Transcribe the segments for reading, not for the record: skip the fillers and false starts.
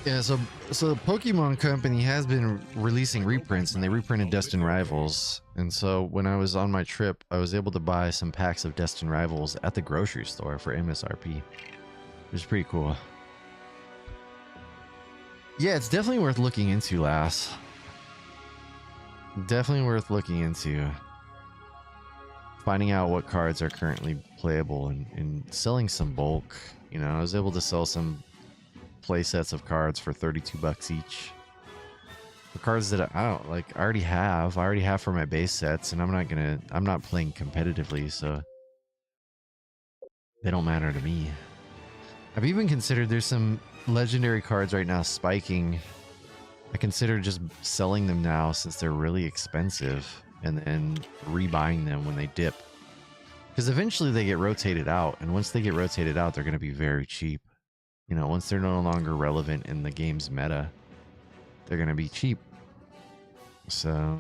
Yeah, so Pokemon Company has been releasing reprints, and they reprinted Destined Rivals. And so when I was on my trip, I was able to buy some packs of Destined Rivals at the grocery store for MSRP. It was pretty cool. Yeah, it's definitely worth looking into, Lass. Definitely worth looking into. Finding out what cards are currently playable and selling some bulk. You know, I was able to sell some play sets of cards for 32 bucks each. The cards that I don't like, I already have for my base sets, and I'm not playing competitively, so they don't matter to me. I've even considered there's some legendary cards right now spiking. I consider just selling them now since they're really expensive, and then rebuying them when they dip. Because eventually they get rotated out, and once they get rotated out, they're going to be very cheap. You know, once they're no longer relevant in the game's meta, they're going to be cheap. So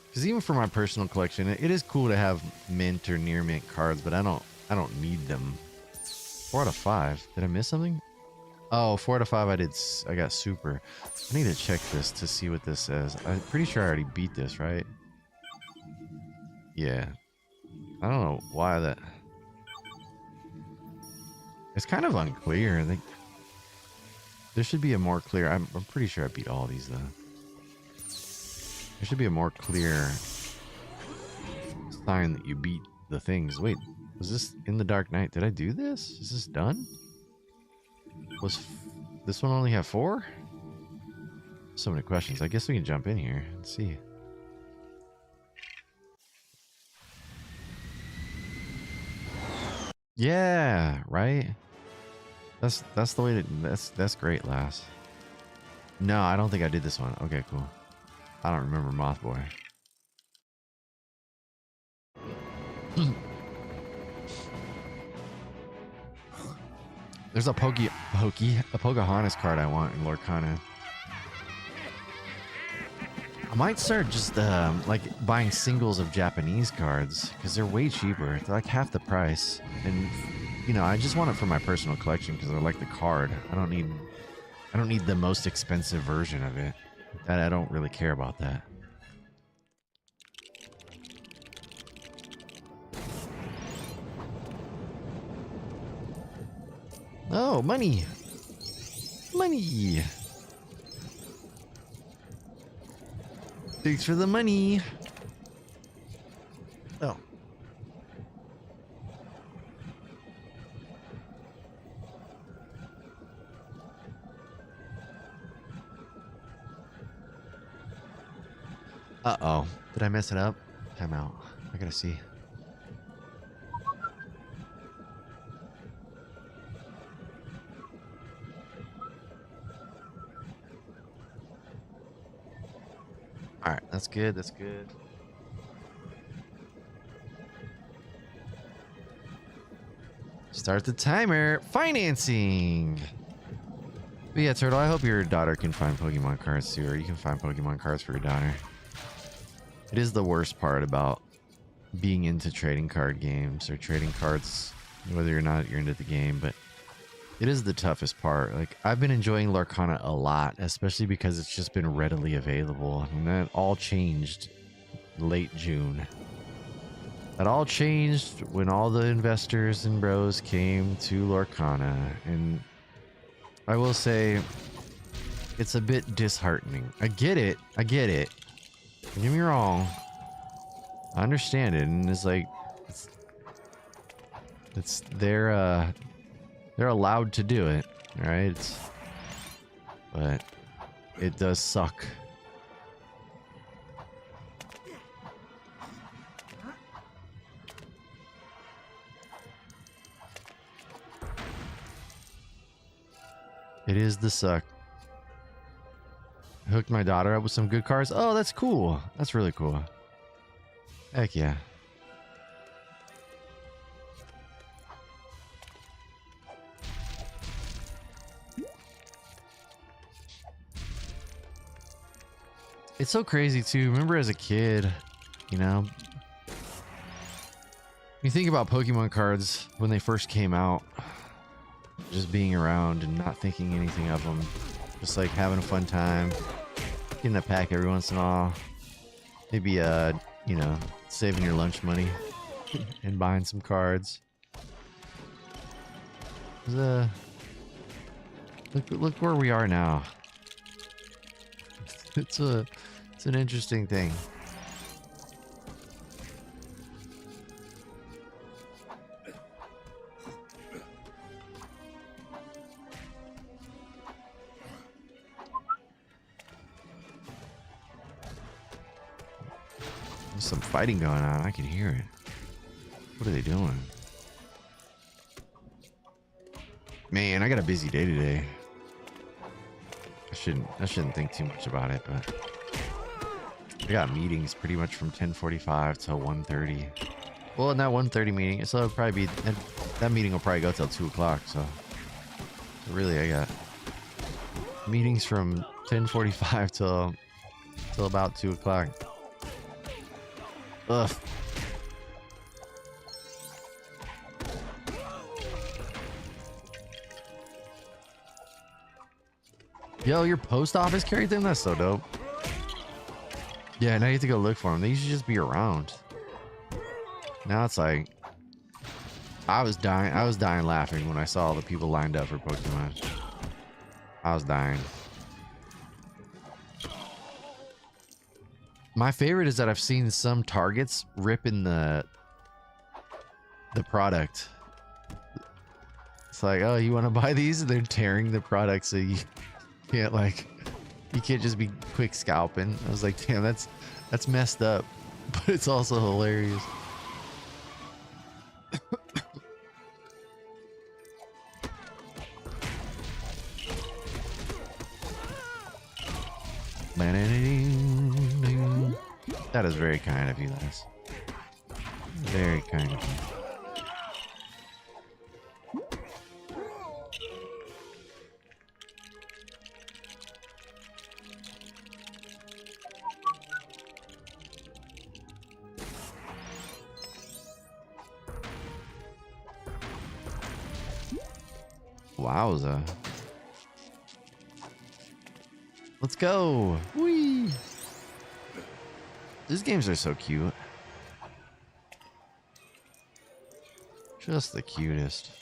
because even for my personal collection, it is cool to have mint or near mint cards, but I don't need them. 4 out of 5. Did I miss something? Oh, 4 out of 5 I got super. I need to check this to see what this says. I'm pretty sure I already beat this, right? Yeah. I don't know why that... It's kind of unclear. I think there should be a more clear... I'm pretty sure I beat all these, though. There should be a more clear sign that you beat the things. Wait, was this in the Dark Knight? Did I do this? Is this done? This one only have 4? So many questions. I guess we can jump in here and see. Yeah, right? That's the way to... That's great, Lass. No, I don't think I did this one. Okay, cool. I don't remember Mothboy. There's a Pocahontas card I want in Lorcana. I might start just like buying singles of Japanese cards because they're way cheaper. They're like half the price, and you know, I just want it for my personal collection because I like the card. I don't need the most expensive version of it. I don't really care about that. Oh, money! Money! Thanks for the money! Oh. Uh-oh. Did I mess it up? Time out. I gotta see. Alright, that's good, that's good. Start the timer. Financing! But yeah, Turtle, I hope your daughter can find Pokemon cards too, or you can find Pokemon cards for your daughter. It is the worst part about being into trading card games or trading cards, whether or not you're into the game, but it is the toughest part. Like, I've been enjoying Lorcana a lot, especially because it's just been readily available. And that all changed late June. That all changed when all the investors and bros came to Lorcana. And I will say, it's a bit disheartening. I get it. I get it. Don't get me wrong. I understand it. And it's like, they're allowed to do it, right? But it does suck. It is the suck. Hooked my daughter up with some good cards. Oh, that's cool. That's really cool. Heck yeah. It's so crazy too. Remember as a kid, you know, You think about Pokemon cards when they first came out, just being around and not thinking anything of them, just like having a fun time, getting a pack every once in a while, maybe you know, saving your lunch money and buying some cards. Look where we are now. It's an interesting thing. There's some fighting going on. I can hear it. What are they doing? Man, I got a busy day today. I shouldn't think too much about it, but I got meetings pretty much from 10:45 till 1:30. Well, in that 1:30 meeting, so it'll probably be that meeting will probably go till 2 o'clock. So really, I got meetings from 10:45 till about 2 o'clock. Ugh. Yo, your post office carried them? That's so dope. Yeah, now you have to go look for them. They used to just be around. Now it's like, I was dying laughing when I saw all the people lined up for Pokemon. I was dying. My favorite is that I've seen some Targets ripping the product. It's like, oh, you want to buy these? And they're tearing the product so you can't, like, you can't just be quick scalping. I was like, damn, that's messed up, but it's also hilarious. That is very kind of you, Les. Very kind of you. Wowza. Let's go. Whee! These games are so cute. Just the cutest.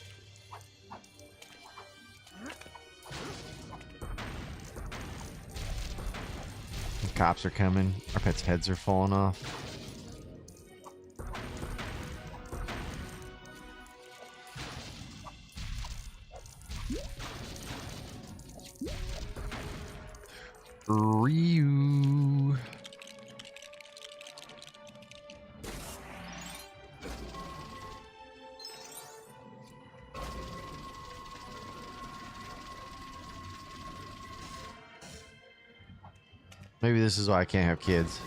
The cops are coming. Our pets' heads are falling off. Ryu. Maybe this is why I can't have kids.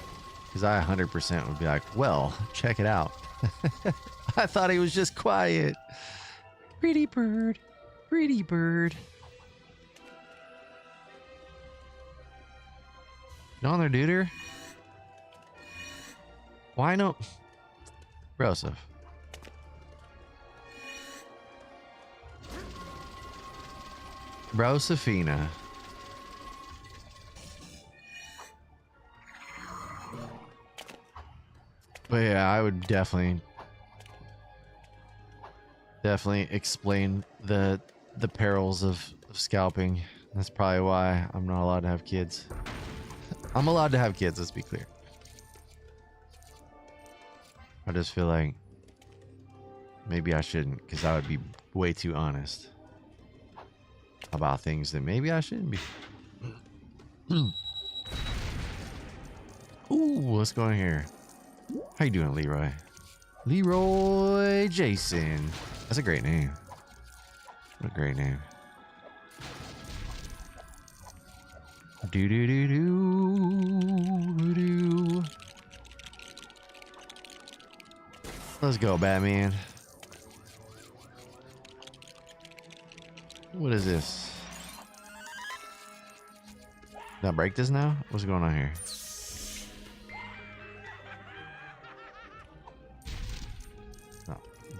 Because I 100% would be like, well, check it out. I thought he was just quiet. Pretty bird. Pretty bird. No on their duder? Why no? Broseph. Brosephina. But yeah, I would definitely explain the perils of scalping. That's probably why I'm not allowed to have kids. I'm allowed to have kids, let's be clear. I just feel like maybe I shouldn't, because I would be way too honest about things that maybe I shouldn't be. Ooh, what's going here? How you doing, Leroy? Leroy Jason. That's a great name. What a great name. Do do do do do. Let's go, Batman. What is this? Did I break this now? What's going on here? Oh,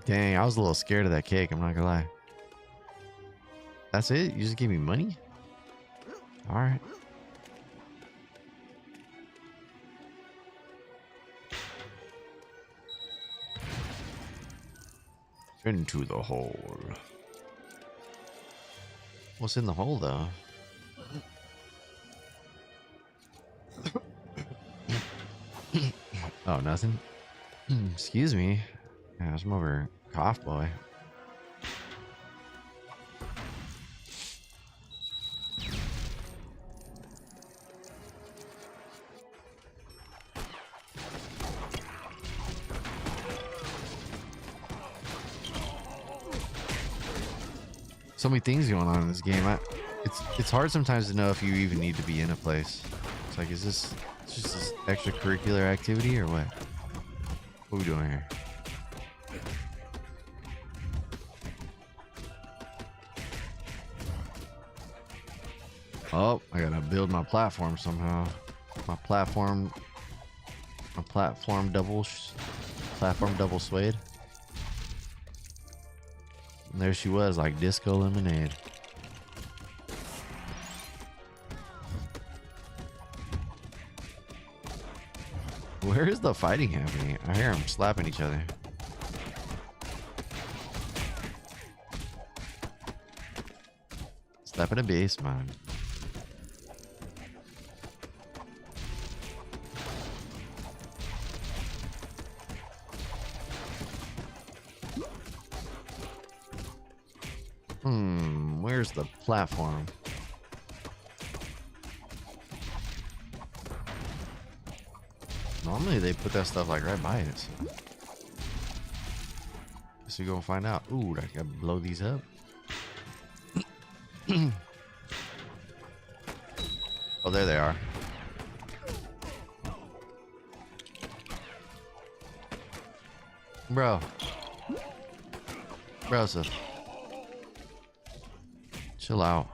Dang, I was a little scared of that cake. I'm not gonna lie. That's it? You just gave me money? All right. Into the hole. What's in the hole, though? Oh, nothing? Excuse me. Yeah, I'm over cough boy. So many things going on in this game. It's hard sometimes to know if you even need to be in a place. It's like, is this just this extracurricular activity or what? What are we doing here? Oh, I gotta build my platform somehow. My platform double swayed. And there she was, like disco lemonade. Where is the fighting happening? I hear them slapping each other. Slapping a base, man. Where's the platform? Normally they put that stuff like right by it. So we go find out. Ooh, I gotta blow these up. Oh, there they are. Bro. Broseph. Chill out.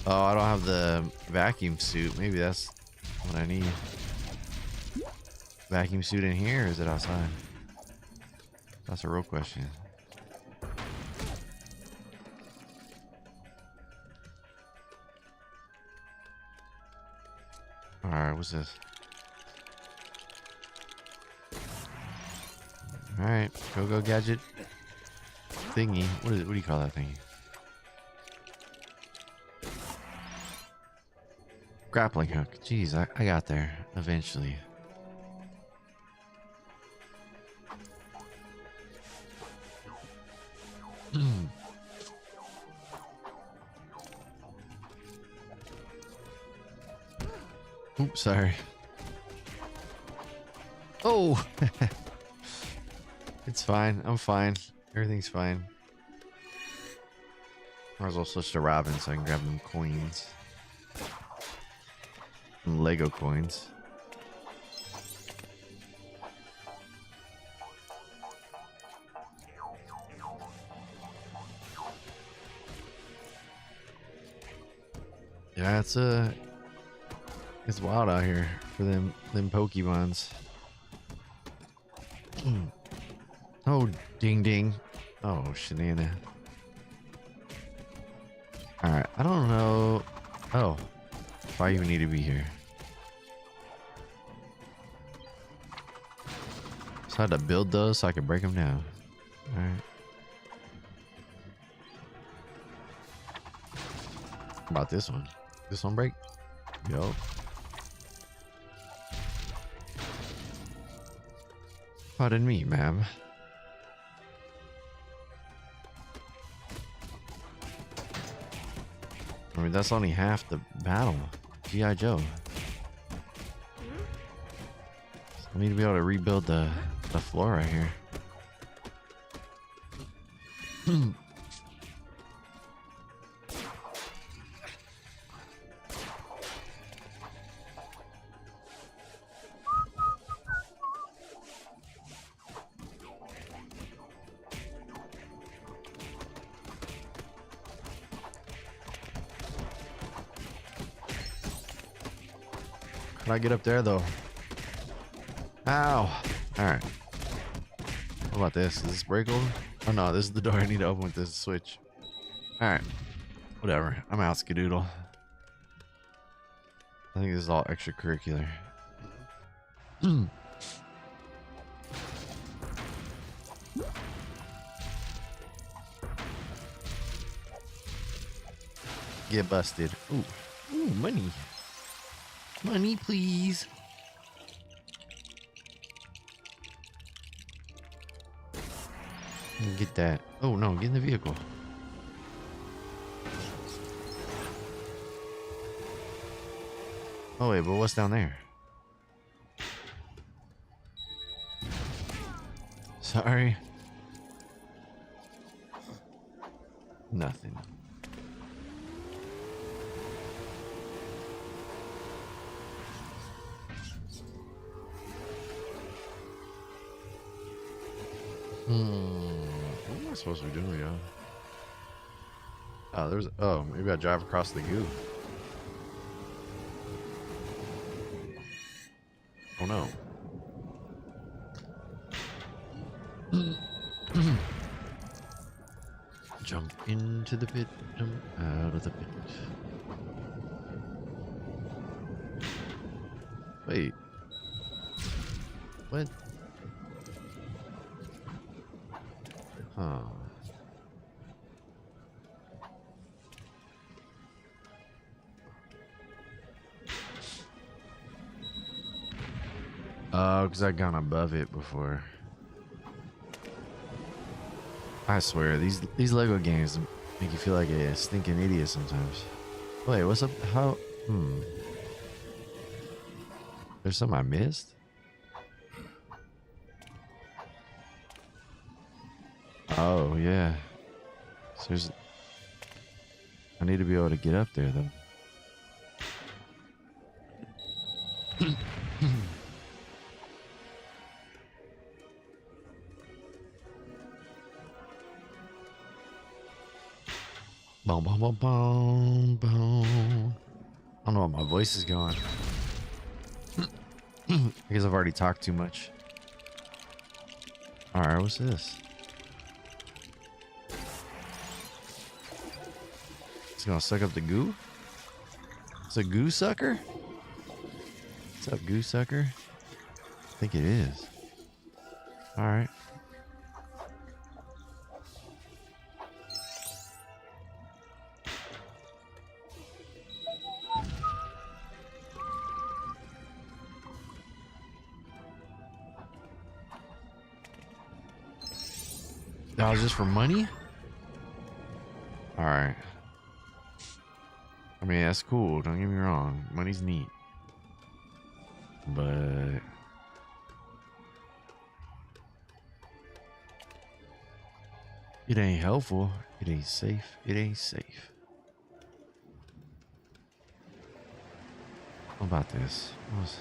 Oh, I don't have the vacuum suit. Maybe that's what I need. Vacuum suit in here, or is it outside? That's a real question. Alright, what's this? Alright, go gadget thingy. What is it? What do you call that thingy? Grappling hook. Jeez, I got there eventually. Oops, sorry. Oh! It's fine. I'm fine. Everything's fine. Might as well switch to Robin so I can grab them coins. Some Lego coins. Yeah, it's wild out here for them Pokemons. Oh, ding ding. Oh, shenana. Alright, I don't know. Oh, if I even need to be here. So I had to build those so I could break them down. Alright. How about this one? This one break? Yo. Pardon me, ma'am. I mean, that's only half the battle. G.I. Joe. I need to be able to rebuild the floor right here. Can I get up there though? Ow. Alright. What about this? Is this breakable? Oh no, this is the door I need to open with this switch. Alright. Whatever. I'm out, Skadoodle. I think this is all extracurricular. Get busted. Ooh. Ooh, money. Money, please. Get that. Oh no, get in the vehicle. Oh wait, but what's down there? Sorry. Nothing. What am I supposed to be doing, y'all? Oh, there's. Oh, maybe I drive across the goo. Oh no. Jump into the pit, jump out of the pit. Wait. What? Huh. Oh, because I've gone above it before. I swear, these Lego games make you feel like a stinking idiot sometimes. Wait, what's up? How? There's something I missed? Oh, yeah. So there's... I need to be able to get up there, though. Boom, boom, boom, boom, boom. I don't know what my voice is going. I guess I've already talked too much. Alright, what's this? It's gonna suck up the goo? It's a goo sucker? What's up, goo sucker? I think it is. Alright. That was just for money? Alright. I mean, that's cool. Don't get me wrong. Money's neat. But... it ain't helpful. It ain't safe. It ain't safe. What about this? What was...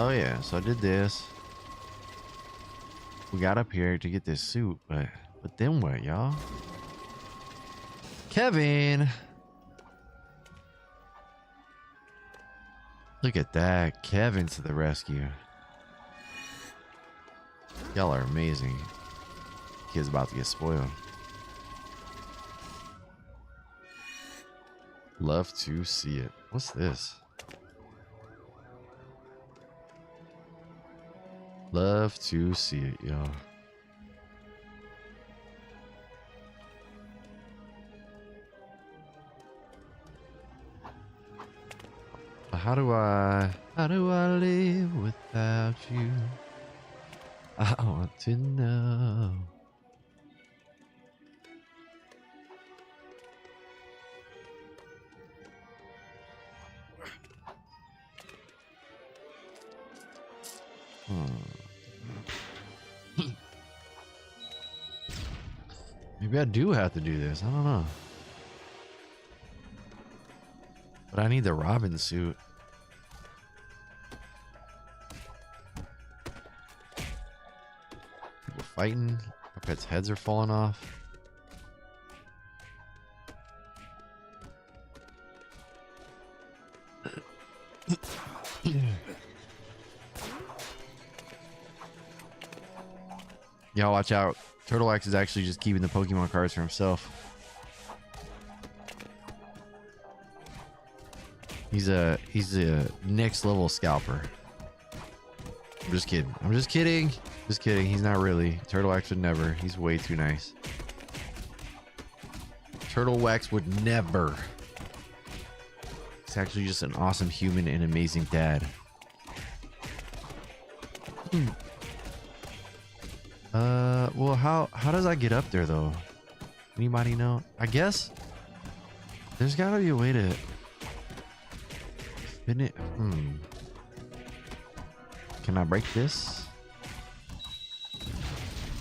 oh yeah, so I did this. We got up here to get this suit, but then what, y'all? Kevin! Look at that. Kevin to the rescue. Y'all are amazing. Kid's about to get spoiled. Love to see it. What's this? Love to see it, y'all. How do I live without you? I want to know. Maybe I do have to do this. I don't know. But I need the Robin suit. People fighting. pets' heads are falling off. Y'all watch out. Turtle Wax is actually just keeping the Pokemon cards for himself. He's a next level scalper. I'm just kidding. I'm just kidding. Just kidding. He's not really. Turtle Wax would never. He's way too nice. Turtle Wax would never. He's actually just an awesome human and amazing dad. Well, how does I get up there though? Anybody know? I guess there's gotta be a way to spin it. Can I break this?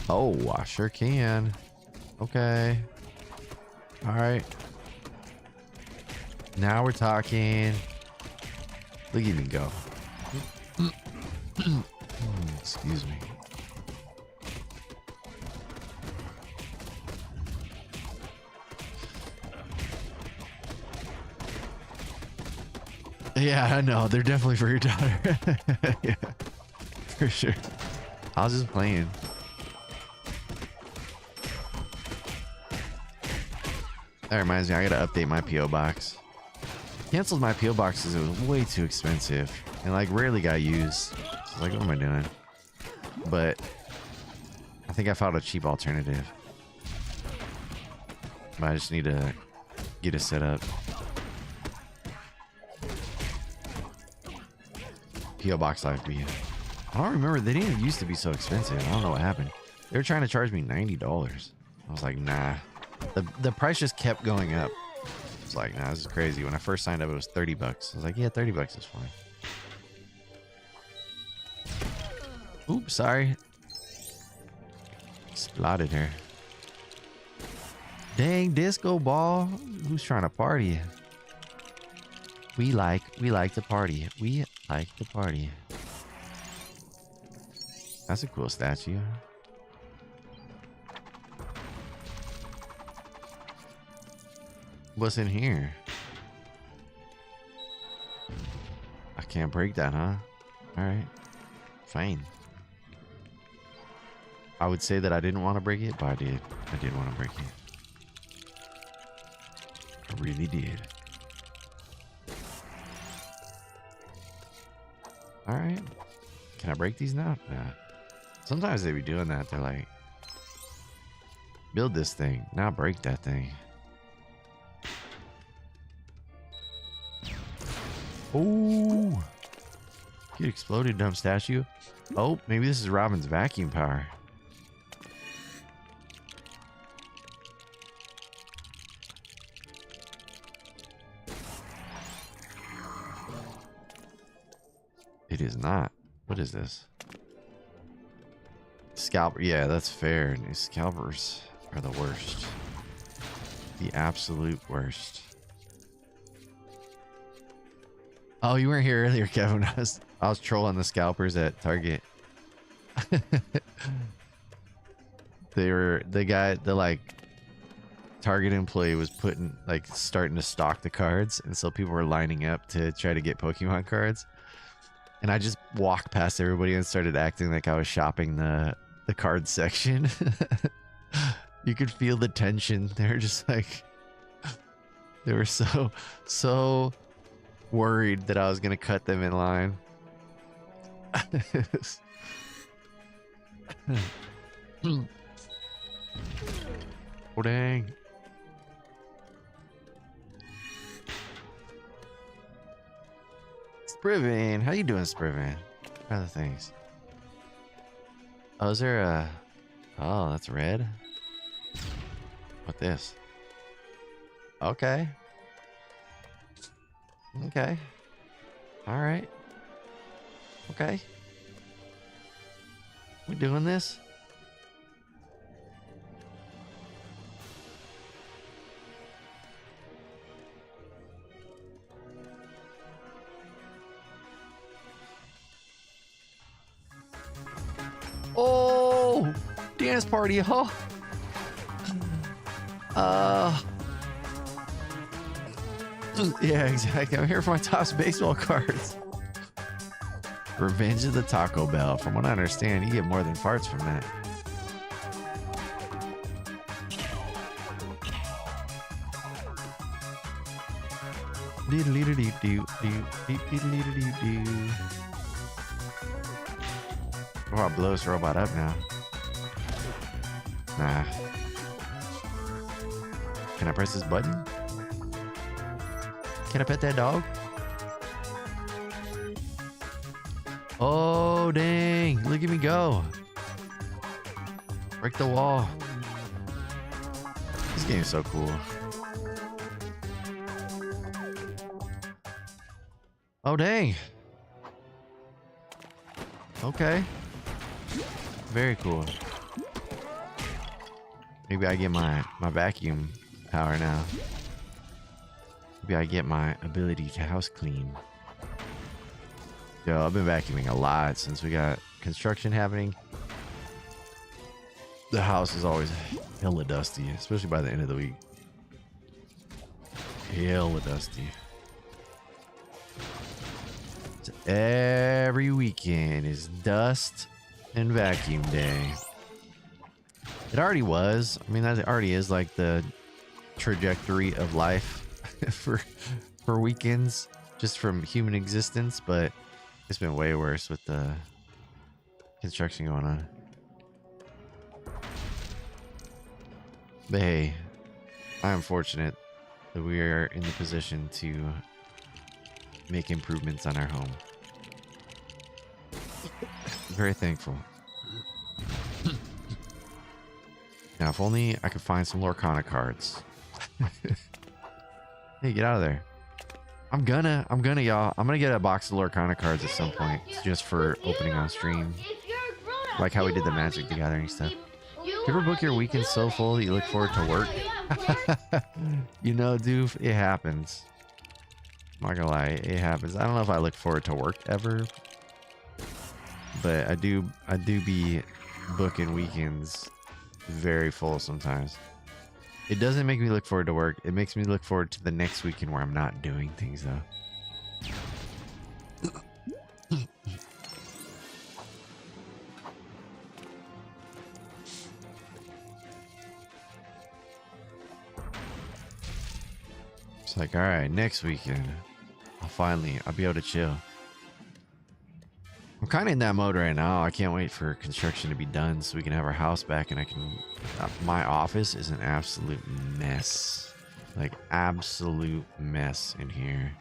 Oh, I sure can. Okay. All right. Now we're talking. Look at me go. Excuse me. Yeah, I know. They're definitely for your daughter. Yeah, for sure. I was just playing. That reminds me, I gotta update my P.O. box. Canceled my P.O. box because it was way too expensive and like rarely got used. So I was like, what am I doing? But I think I found a cheap alternative. But I just need to get it set up. P.O. Box Live B. I don't remember. They didn't used to be so expensive. I don't know what happened. They were trying to charge me $90. I was like, nah. The price just kept going up. I was like, nah, this is crazy. When I first signed up, it was 30 bucks. I was like, yeah, 30 bucks is fine. Oops, sorry. Exploded her. Dang, disco ball. Who's trying to party? We like to party. We like to party. That's a cool statue. What's in here? I can't break that, huh? Alright. Fine. I would say that I didn't want to break it, but I did. I did want to break it. I really did. Alright. Can I break these now? Nah. Sometimes they be doing that. They're like, build this thing, now break that thing. Oh, get exploded, dumb statue. Oh, maybe this is Robin's vacuum power. It is not. What is this? Scalper. Yeah, that's fair. New scalpers are the worst. The absolute worst. Oh, you weren't here earlier, Kevin. I was trolling the scalpers at Target. The like Target employee was starting to stock the cards, and so people were lining up to try to get Pokemon cards. And I just walked past everybody and started acting like I was shopping the card section. You could feel the tension. They're just like, they were so worried that I was gonna cut them in line. Oh dang. Spriven, how you doing, Spriven? What other things? Oh, is there a... Oh, that's red. What this? Okay. Okay. All right. Okay. We doing this? dance party, huh? Yeah, exactly. I'm here for my Topps baseball cards. Revenge of the Taco Bell. From what I understand, you get more than farts from that. Oh, I'll blow this robot up now. Nah. Can I press this button? Can I pet that dog? Oh, dang. Look at me go. Break the wall. This game is so cool. Oh, dang. Okay. Very cool. Maybe I get my vacuum power now. Maybe I get my ability to house clean. Yo, I've been vacuuming a lot since we got construction happening. The house is always hella dusty, especially by the end of the week. Hella dusty. So every weekend is dust and vacuum day. It already was. I mean, that already is like the trajectory of life for weekends, just from human existence, but it's been way worse with the construction going on. But hey, I am fortunate that we are in the position to make improvements on our home. Very thankful. Now, if only I could find some Lorcana cards. Hey, get out of there. I'm gonna, y'all. I'm gonna get a box of Lorcana cards at some point, just for opening on stream. Like how we did the Magic the Gathering stuff. Do you ever book your weekend so full that you look forward to work? You know, doof, it happens. I'm not gonna lie, it happens. I don't know if I look forward to work ever, but I do be booking weekends very full sometimes. It doesn't make me look forward to work. It makes me look forward to the next weekend where I'm not doing things though. It's like, all right, next weekend, I'll be able to chill. I'm kind of in that mode right now. I can't wait for construction to be done so we can have our house back and I can... my office is an absolute mess. Like, absolute mess in here.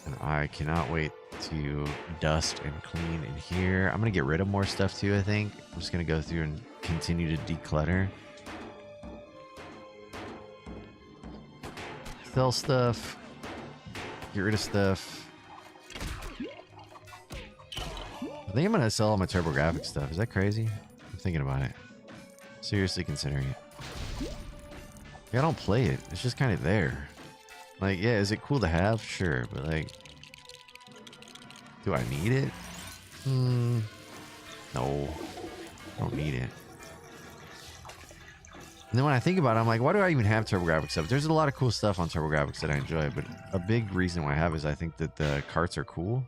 And I cannot wait to dust and clean in here. I'm going to get rid of more stuff too, I think. I'm just going to go through and continue to declutter. Sell stuff. Get rid of stuff. I think I'm gonna sell all my TurboGrafx stuff. Is that crazy? I'm thinking about it. Seriously considering it. Yeah, I don't play it. It's just kind of there. Like, yeah, is it cool to have? Sure, but like, do I need it? No, I don't need it. And then when I think about it, I'm like, why do I even have TurboGrafx stuff? There's a lot of cool stuff on TurboGrafx that I enjoy, but a big reason why I have is I think that the carts are cool.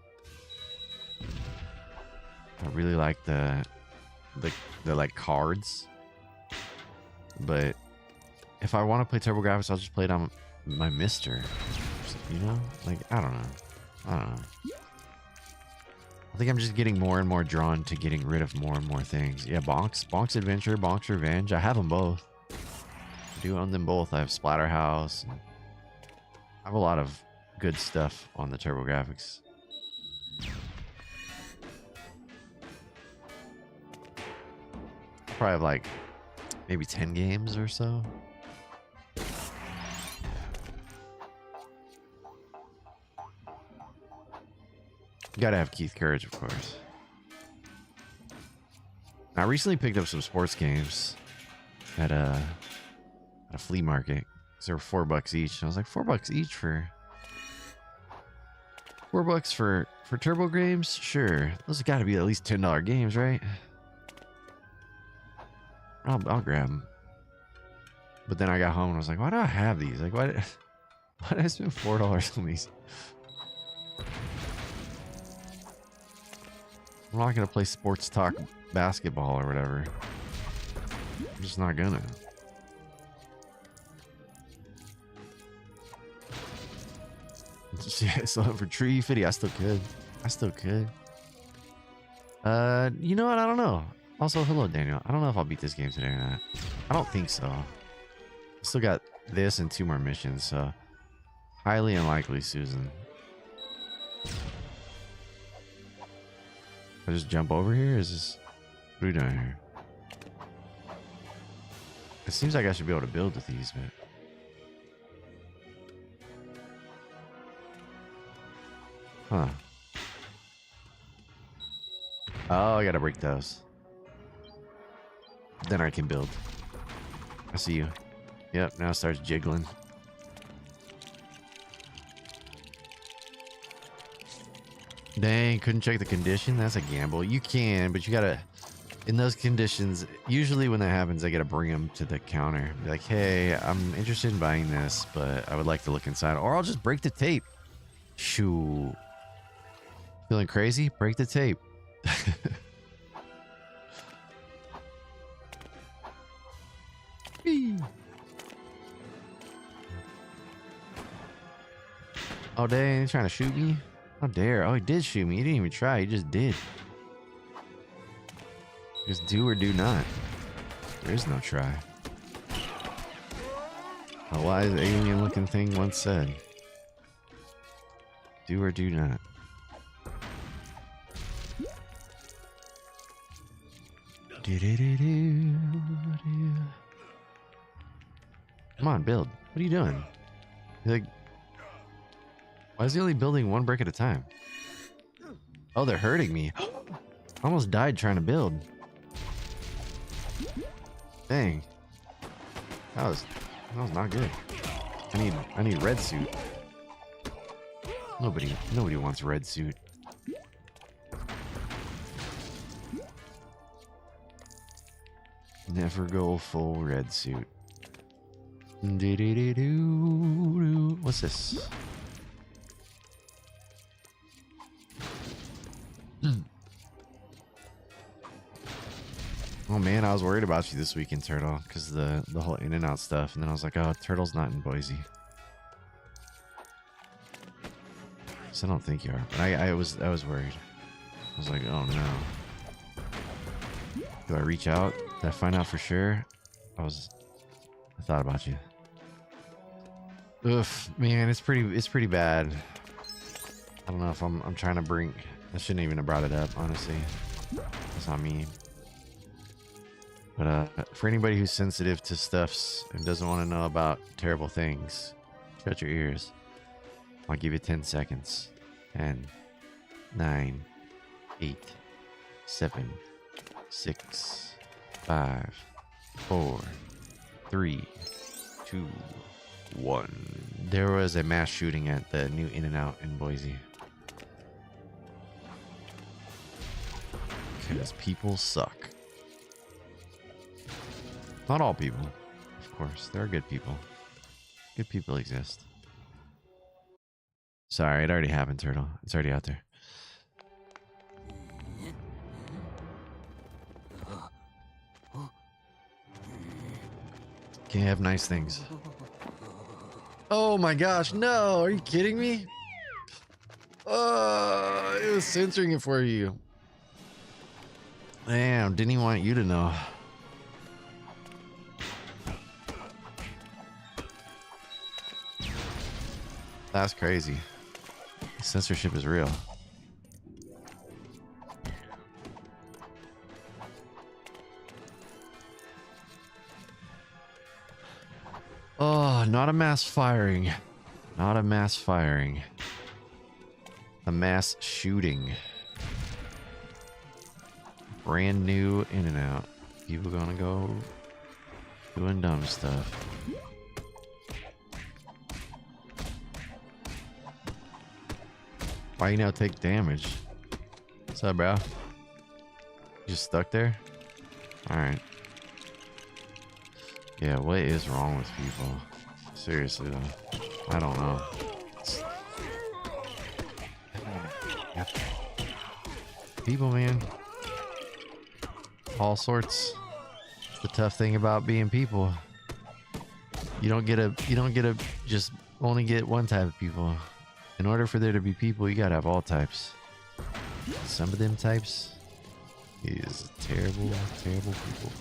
I really like the like cards, but if I want to play TurboGrafx, I'll just play it on my Mister. You know, like I don't know. I think I'm just getting more and more drawn to getting rid of more and more things. Yeah, Bonk's Adventure, Bonk's Revenge. I have them both. I do own them both. I have Splatterhouse. I have a lot of good stuff on the TurboGrafx. Probably have like maybe 10 games or so. You gotta have Keith Courage, of course. I recently picked up some sports games at a flea market. They were $4 each. And I was like, $4 each for $4 for turbo games? Sure. Those have got to be at least $10 games, right? I'll grab them. But then I got home and I was like, why do I have these? Like, why did I spend $4 on these? I'm not gonna play sports talk basketball or whatever. I'm just not gonna. Yeah, so for Tree Fitty, I still could. You know what? I don't know. Also, hello, Daniel. I don't know if I'll beat this game today or not. I don't think so. Still got this and 2 more missions, so highly unlikely, Susan. I just jump over here? Is this... What are we doing here? It seems like I should be able to build with these, but... Huh. Oh, I gotta break those. Then I can build. I see you. Yep, now it starts jiggling. Dang, couldn't check the condition? That's a gamble. You can, but you gotta... In those conditions, usually when that happens, I gotta bring them to the counter. Be like, hey, I'm interested in buying this, but I would like to look inside. Or I'll just break the tape. Shoo. Feeling crazy? Break the tape. Oh, dang, he's trying to shoot me? How dare. Oh, he did shoot me. He didn't even try. He just did. Just do or do not. There is no try. A wise alien looking thing once said. Do or do not. Come on, build. What are you doing? You're like, why is he only building 1 brick at a time? Oh, they're hurting me. I almost died trying to build. Dang. That was not good. I need red suit. Nobody wants red suit. Never go full red suit. What's this? Oh man, I was worried about you this weekend, Turtle, because the whole in and out stuff, and then I was like, oh, Turtle's not in Boise. So I don't think you are, but I was worried. I was like, oh no. Do I reach out? Did I find out for sure? I thought about you. Oof, man, it's pretty bad. I don't know if I'm trying to bring. I shouldn't even have brought it up, honestly. That's not me. But for anybody who's sensitive to stuffs and doesn't want to know about terrible things, shut your ears. I'll give you 10 seconds. 10, 9, 8, 7, 6, 5, 4, 3, 2, 1. There was a mass shooting at the new In-N-Out in Boise. Because people suck. Not all people, of course. There are good people. Good people exist. Sorry, it already happened, Turtle. It's already out there. Can't have nice things. Oh my gosh, no! Are you kidding me? It was censoring it for you. Damn, didn't even want you to know. That's crazy. Censorship is real. Oh, not a mass firing. Not a mass firing. A mass shooting. Brand new In-N-Out. People gonna go doing dumb stuff. Why you now take damage? What's up, bro? You just stuck there? Alright. Yeah, what is wrong with people? Seriously though, I don't know. People, man, all sorts. The tough thing about being people, you don't get a just only get one type of people. In order for there to be people, you gotta have all types. Some of them types is terrible, terrible people.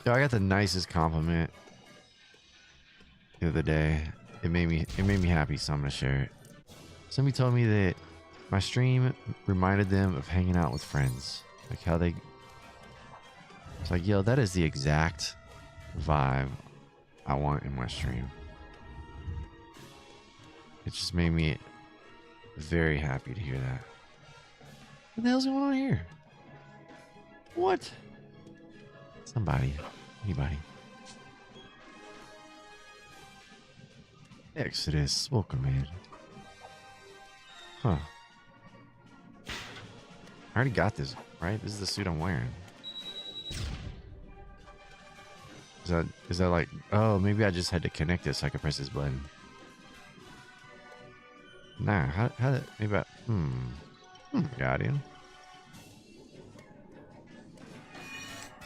Yo, I got the nicest compliment the other day. It made me happy, so I'm gonna share it. Somebody told me that my stream reminded them of hanging out with friends. Like how they... It's like, yo, that is the exact vibe I want in my stream. It just made me very happy to hear that. What the hell's going on here? What? Somebody. Anybody. Exodus. Welcome, man. Huh. I already got this, right? This is the suit I'm wearing. Is that like... Oh, maybe I just had to connect it so I could press this button. Nah, how did... Maybe I... Got him.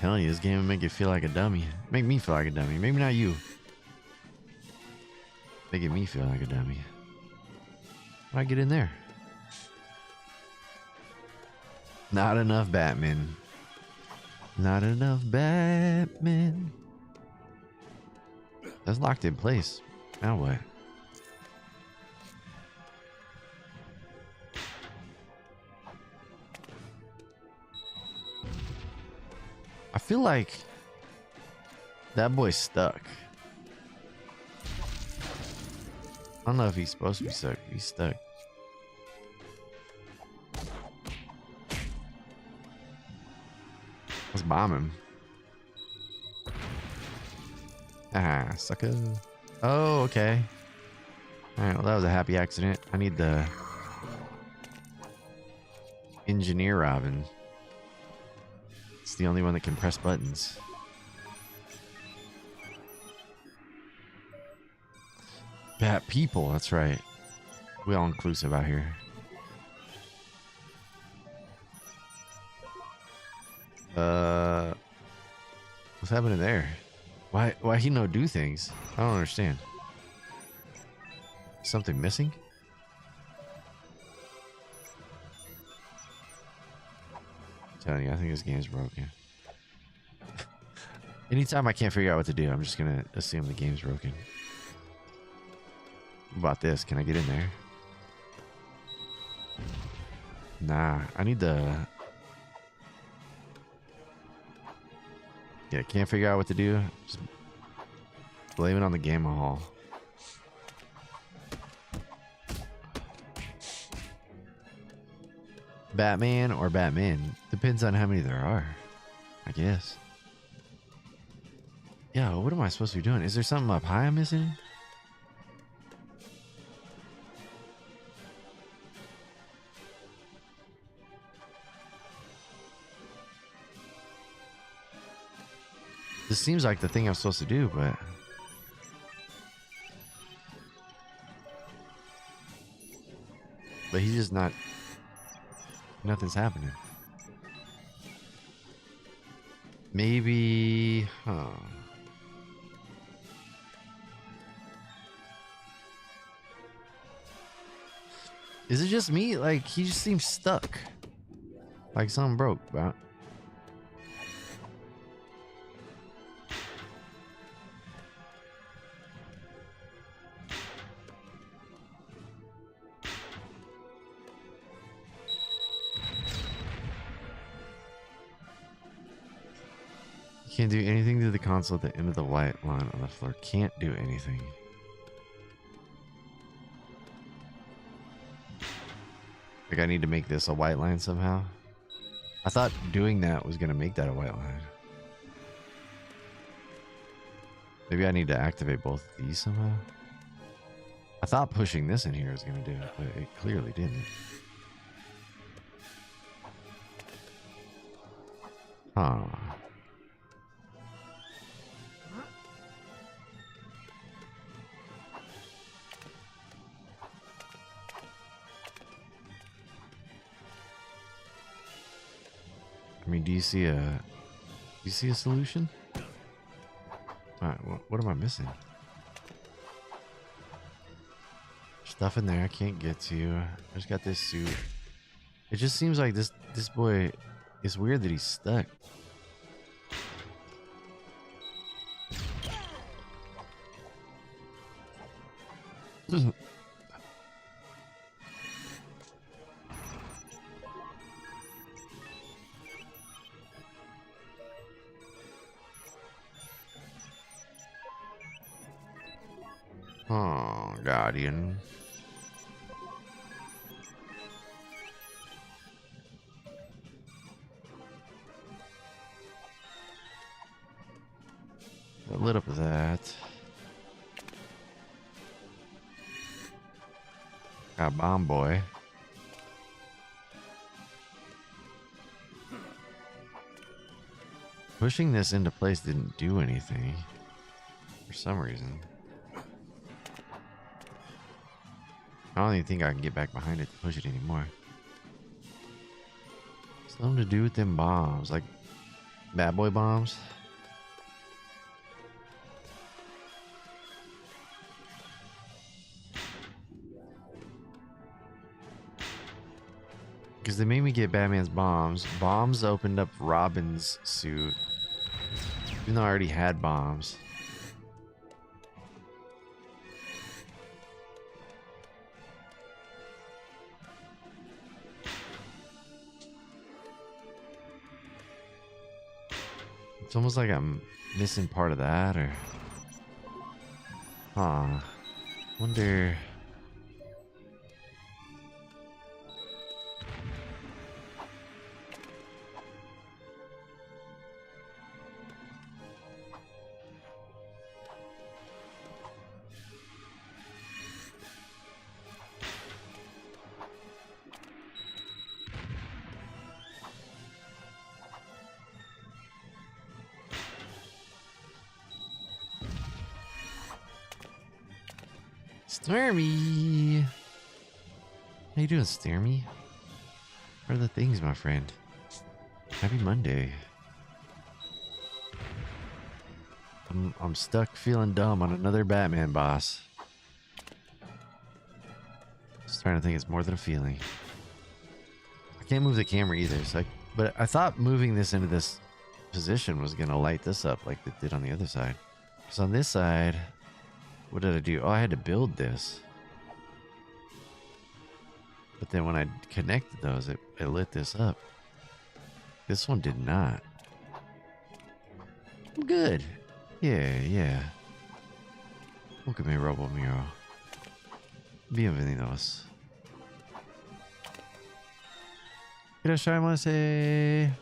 Telling you, this game will make you feel like a dummy. Make me feel like a dummy. Maybe not you. Making me feel like a dummy. How'd I get in there? Not enough Batman. Not enough Batman. That's locked in place. Now what? I feel like that boy's stuck. I don't know if he's supposed to be stuck. He's stuck. Let's bomb him. Ah, sucker. Oh, okay. Alright, well, that was a happy accident. I need the engineer Robin. It's the only one that can press buttons. Bat people, that's right. We all inclusive out here. What's happening there? Why he no do things? I don't understand. Something missing? I'm telling you, I think this game's broken. Anytime I can't figure out what to do, I'm just gonna assume the game's broken. What about this? Can I get in there? Nah, I need the... Yeah, can't figure out what to do. Just blame it on the game hall. Batman or Batman. Depends on how many there are, I guess. Yo, what am I supposed to be doing? Is there something up high I'm missing? This seems like the thing I'm supposed to do, but... But he's just not... Nothing's happening. Maybe... Huh. Is it just me? Like, he just seems stuck. Like something broke, but... Can't do anything to the console at the end of the white line on the floor. Can't do anything. Like I need to make this a white line somehow. I thought doing that was going to make that a white line. Maybe I need to activate both of these somehow. I thought pushing this in here was going to do it, but it clearly didn't. Huh. I mean, do you see a solution? Alright, what am I missing? Stuff in there I can't get to. I just got this suit. It just seems like this boy, it's weird that he's stuck. Oh, Guardian. Got lit up with that. Got Bomb Boy. Pushing this into place didn't do anything for some reason. I don't even think I can get back behind it to push it anymore. Something to do with them bombs, like bad boy bombs. Because they made me get Batman's bombs. Bombs opened up Robin's suit. Even though I already had bombs. It's almost like I'm missing part of that, or... Huh. Wonder... Stormy! How you doing, Stormy? What are the things, my friend? Happy Monday. I'm stuck feeling dumb on another Batman boss. Just trying to think it's more than a feeling. I can't move the camera either, so but I thought moving this into this position was gonna light this up like it did on the other side. So on this side, what did I do? Oh, I had to build this. But then when I connected those, it lit this up. This one did not. I'm good. Yeah. Look at me, Robo Miro. Bienvenidos. Irashaimase.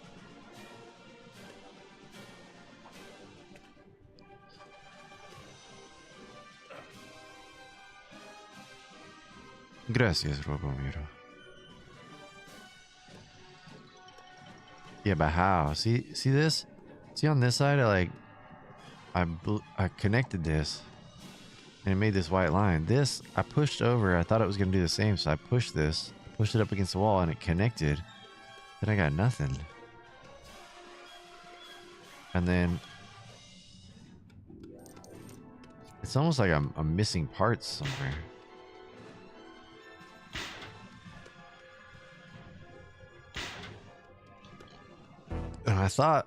Gracias, Robomiro. Yeah, but how? See this? See on this side, I connected this, and it made this white line. This I pushed over. I thought it was gonna do the same, so I pushed this, pushed it up against the wall, and it connected. Then I got nothing. And then it's almost like I'm missing parts somewhere. And I thought...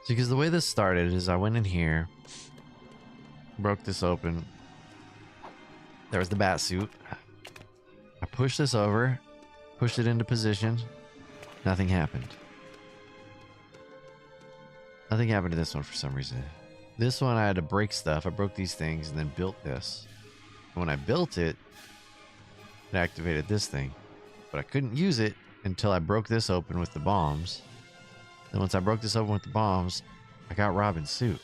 Because the way this started is I went in here, broke this open. There was the bat suit. I pushed this over, pushed it into position. Nothing happened. Nothing happened to this one for some reason. This one I had to break stuff. I broke these things and then built this. And when I built it, it activated this thing. But I couldn't use it until I broke this open with the bombs. Then once I broke this open with the bombs, I got Robin's suit.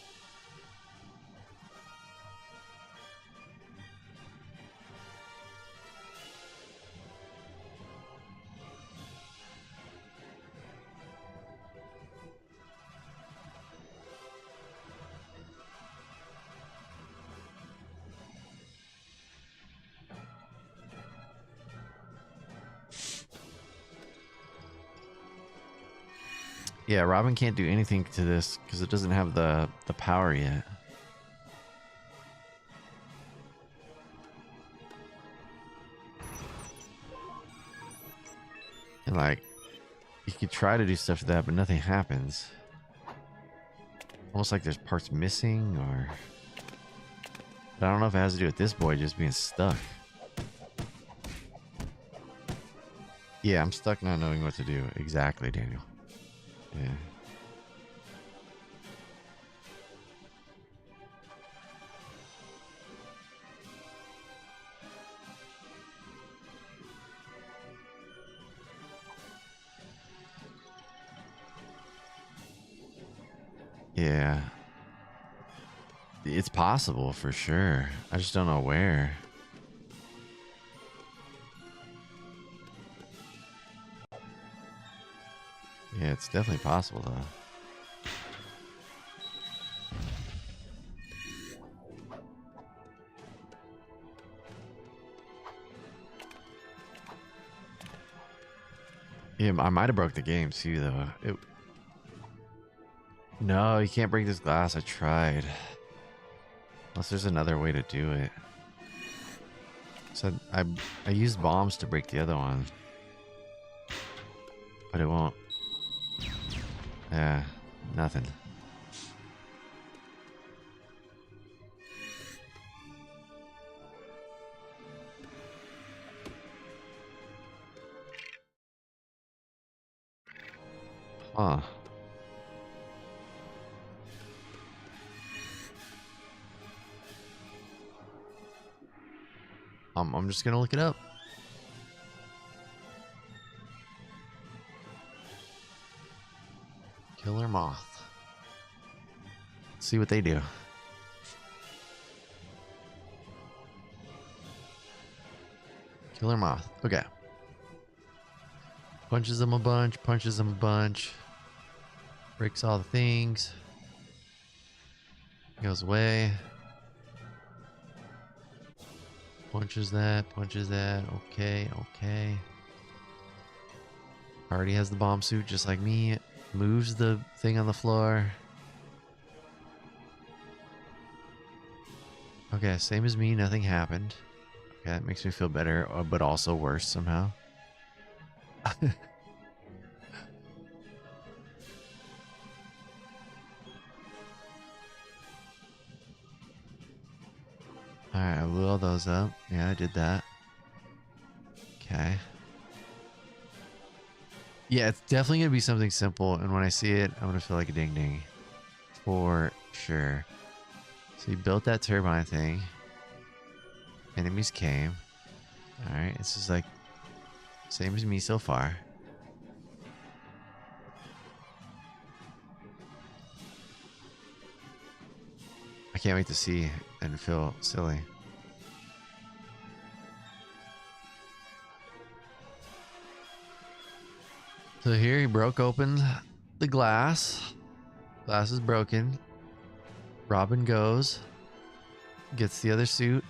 Yeah, Robin can't do anything to this because it doesn't have the power yet. And like, you could try to do stuff to that, but nothing happens. Almost like there's parts missing, or... But I don't know if it has to do with this boy just being stuck. Yeah, I'm stuck not knowing what to do. Exactly, Daniel. Yeah. Yeah. It's possible for sure. I just don't know where. Yeah, it's definitely possible though. Yeah, I might have broke the game too though. No, you can't break this glass. I tried. Unless there's another way to do it. So I used bombs to break the other one. But it won't. Yeah, nothing. Huh. I'm just gonna look it up. Killer moth. Let's see what they do. Killer moth. Okay. Punches them a bunch, punches them a bunch. Breaks all the things. Goes away. Punches that, punches that. Okay, okay. Already has the bomb suit just like me. Moves the thing on the floor. Okay, same as me, nothing happened. Okay, that makes me feel better, but also worse somehow. Alright, I blew all those up. Yeah, I did that. Okay. Yeah, it's definitely going to be something simple, and when I see it, I'm going to feel like a ding ding. For sure. So you built that turbine thing. Enemies came. Alright, this is like same as me so far. I can't wait to see and feel silly. So here he broke open the glass. Glass is broken. Robin goes. Gets the other suit.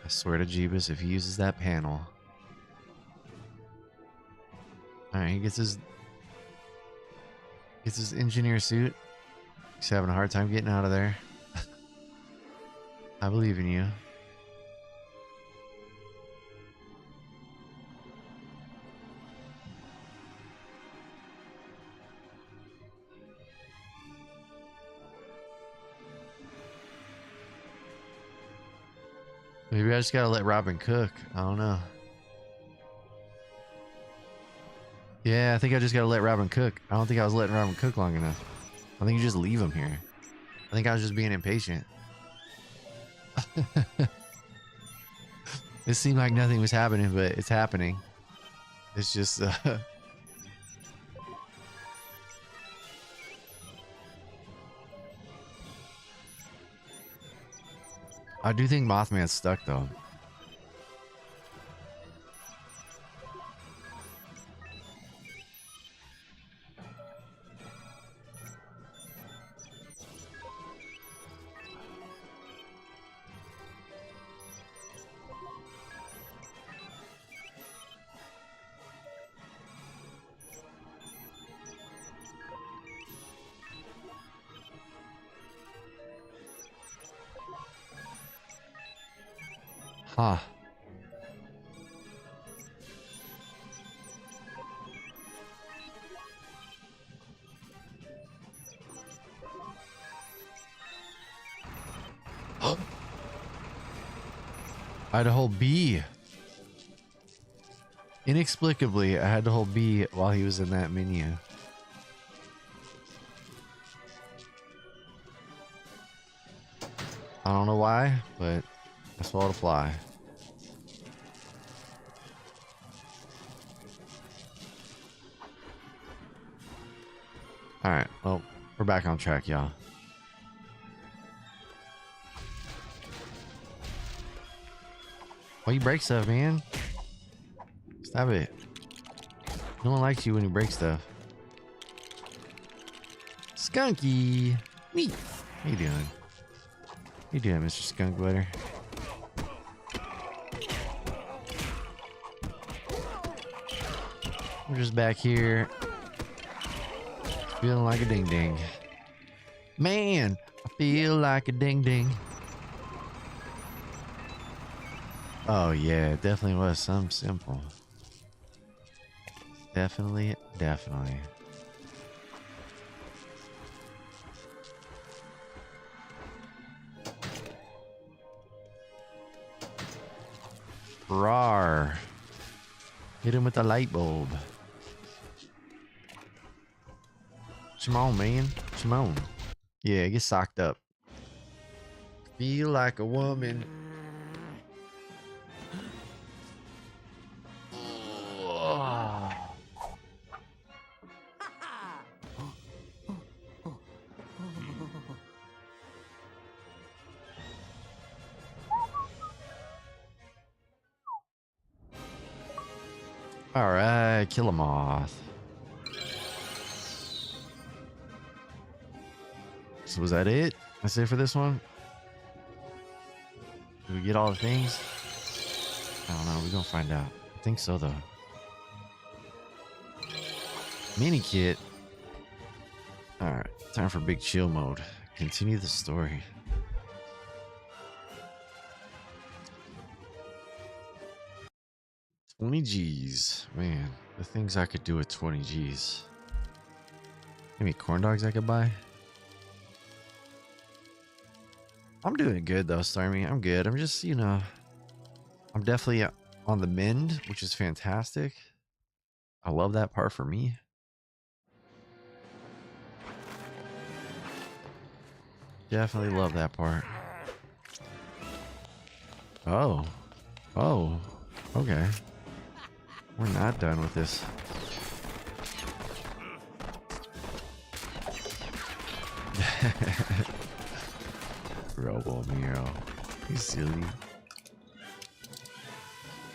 I swear to Jeebus, if he uses that panel. Alright, he gets his engineer suit. He's having a hard time getting out of there. I believe in you. Maybe I just gotta let Robin cook. I don't know. Yeah, I think I just gotta let Robin cook. I don't think I was letting Robin cook long enough. I think you just leave him here. I think I was just being impatient. It seemed like nothing was happening, but it's happening. It's just I do think Mothman's stuck though. Huh. I had to hold B. Inexplicably, I had to hold B while he was in that menu. I don't know why, but that's what apply. Alright, well, we're back on track, y'all. Why you break stuff, man? Stop it. No one likes you when you break stuff. Skunky! Neat! How you doing? How you doing, Mr. Skunk Butter? We're just back here. Feeling like a ding ding. Man, I feel like a ding ding. Oh yeah, it definitely was some simple. Definitely. Rawr. Hit him with the light bulb. Come on, man. Come on. Yeah, get socked up. Feel like a woman. Alright, kill a moth. So was that it? That's it for this one? Did we get all the things? I don't know, we're gonna find out. I think so though. Mini kit. Alright, time for big chill mode. Continue the story. $20 Gs. Man, the things I could do with 20 Gs. Maybe corn dogs I could buy? I'm doing good though, Starmie. I'm good. I'm just, you know, I'm definitely on the mend, which is fantastic. I love that part for me. Definitely love that part. Oh. Oh. Okay. We're not done with this. Robo Miro. You silly.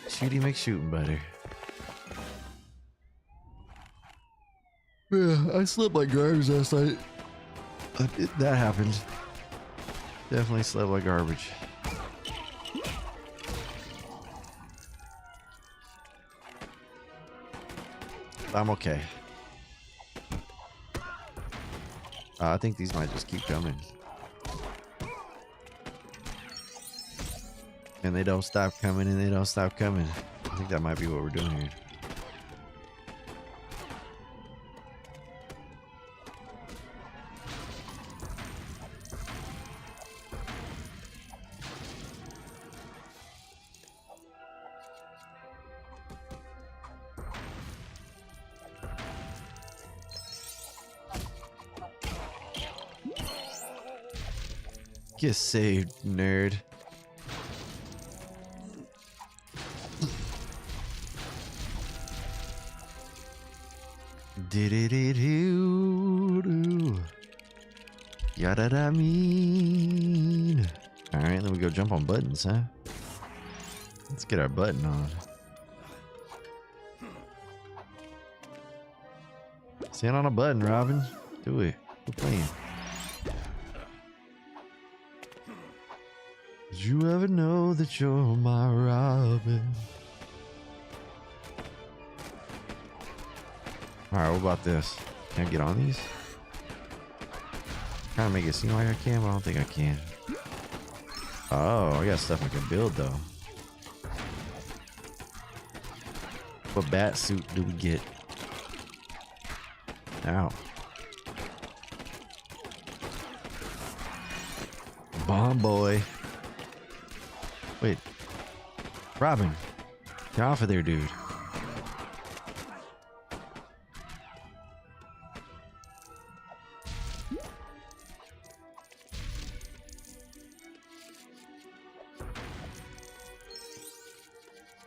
Shooty McShootin' butter. Yeah, I slept like garbage last night. That happened. Definitely slept like garbage. I'm okay. I think these might just keep coming. And they don't stop coming and they don't stop coming. I think that might be what we're doing here. Get saved, nerd. Did-it-do-do. Yada mean. Alright, then we go jump on buttons, huh? Let's get our button on. Stand on a button, Robin. Do it. We're playing. Did you ever know that you're my Robin? Alright, what about this? Can I get on these? Kind of make it seem like I can, but I don't think I can. Oh, I got stuff I can build though. What bat suit do we get? Ow. Bomb boy. Wait. Robin. Get off of there, dude.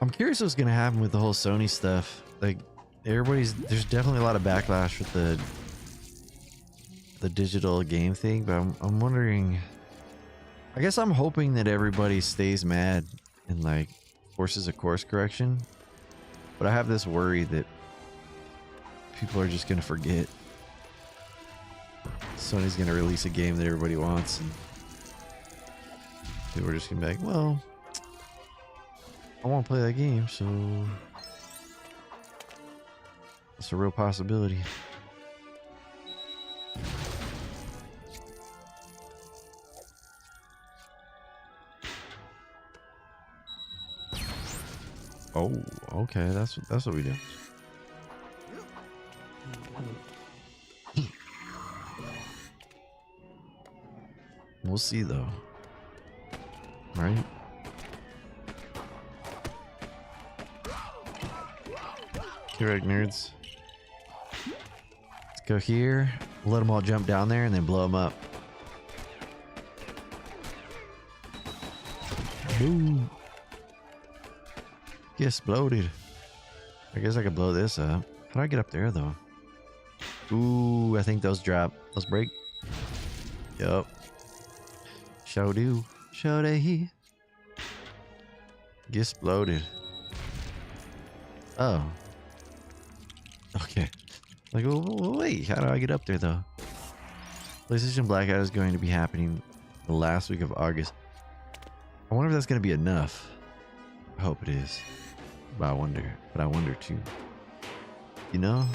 I'm curious what's gonna happen with the whole Sony stuff. Like, there's definitely a lot of backlash with the digital game thing, but I'm wondering. I guess I'm hoping that everybody stays mad and like forces a course correction, but I have this worry that people are just gonna forget. Sony's gonna release a game that everybody wants, and people are just gonna be like, well, I won't play that game, so it's a real possibility. Oh, okay, that's what we do. We'll see though. Right? Correct, nerds. Let's go here. Let them all jump down there and then blow them up. Boom. Get exploded. I guess I could blow this up. How do I get up there though? Ooh, I think those drop. Those break. Yup. Show do. Show they. Get exploded. Oh. Okay. Like, oh, wait, how do I get up there though? PlayStation Blackout is going to be happening the last week of August. I wonder if that's going to be enough. I hope it is. But I wonder too. You know?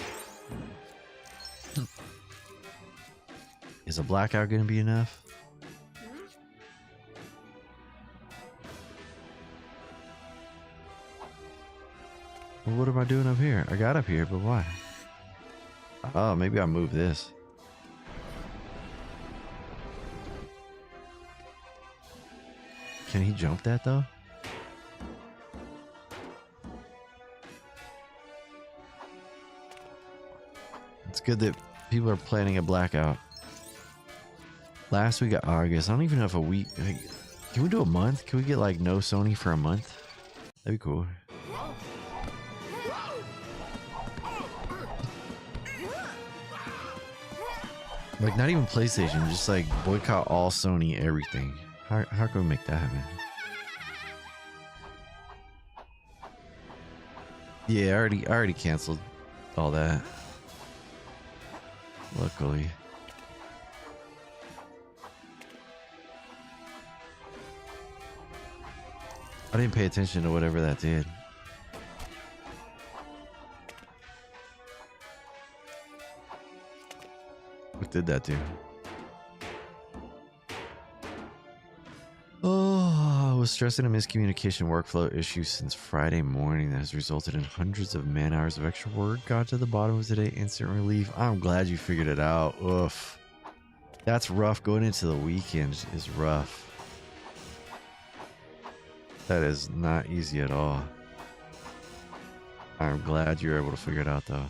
Is a blackout going to be enough? Well, what am I doing up here? I got up here, but why? Oh, maybe I'll move this. Can he jump that though? It's good that people are planning a blackout. Last week of August. I don't even know if a week. Like, can we do a month? Can we get like no Sony for a month? That'd be cool. Like, not even PlayStation, just like boycott all Sony everything. How can we make that happen? Yeah, I already canceled all that. Luckily. I didn't pay attention to whatever that did. What did that do? Oh, I was stressing a miscommunication workflow issue since Friday morning that has resulted in hundreds of man hours of extra work. Got to the bottom of today, instant relief. I'm glad you figured it out. Oof. That's rough. Going into the weekend is rough. That is not easy at all. I'm glad you're able to figure it out though.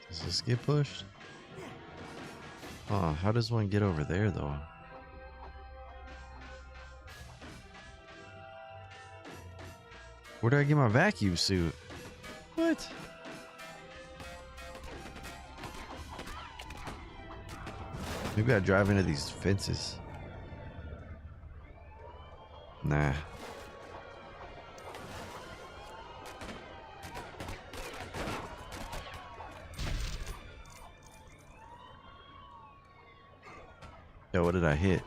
Does this get pushed? Oh, how does one get over there though? Where do I get my vacuum suit? What? Maybe I drive into these fences. Nah. Yo, what did I hit?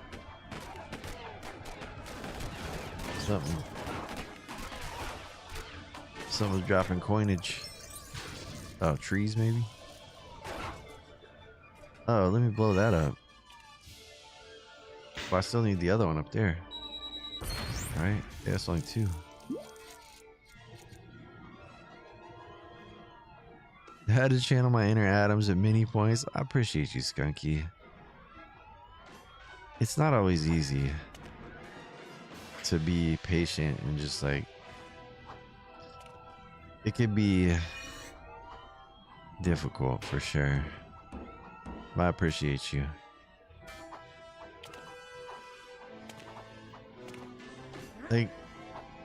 Something. Someone's dropping coinage. Oh, trees maybe? Oh, let me blow that up. Well, I still need the other one up there. Alright, yeah, it's only 2. I had to channel my inner Adams at many points. I appreciate you, Skunky. It's not always easy to be patient and just like... It can be difficult for sure. But I appreciate you. Like,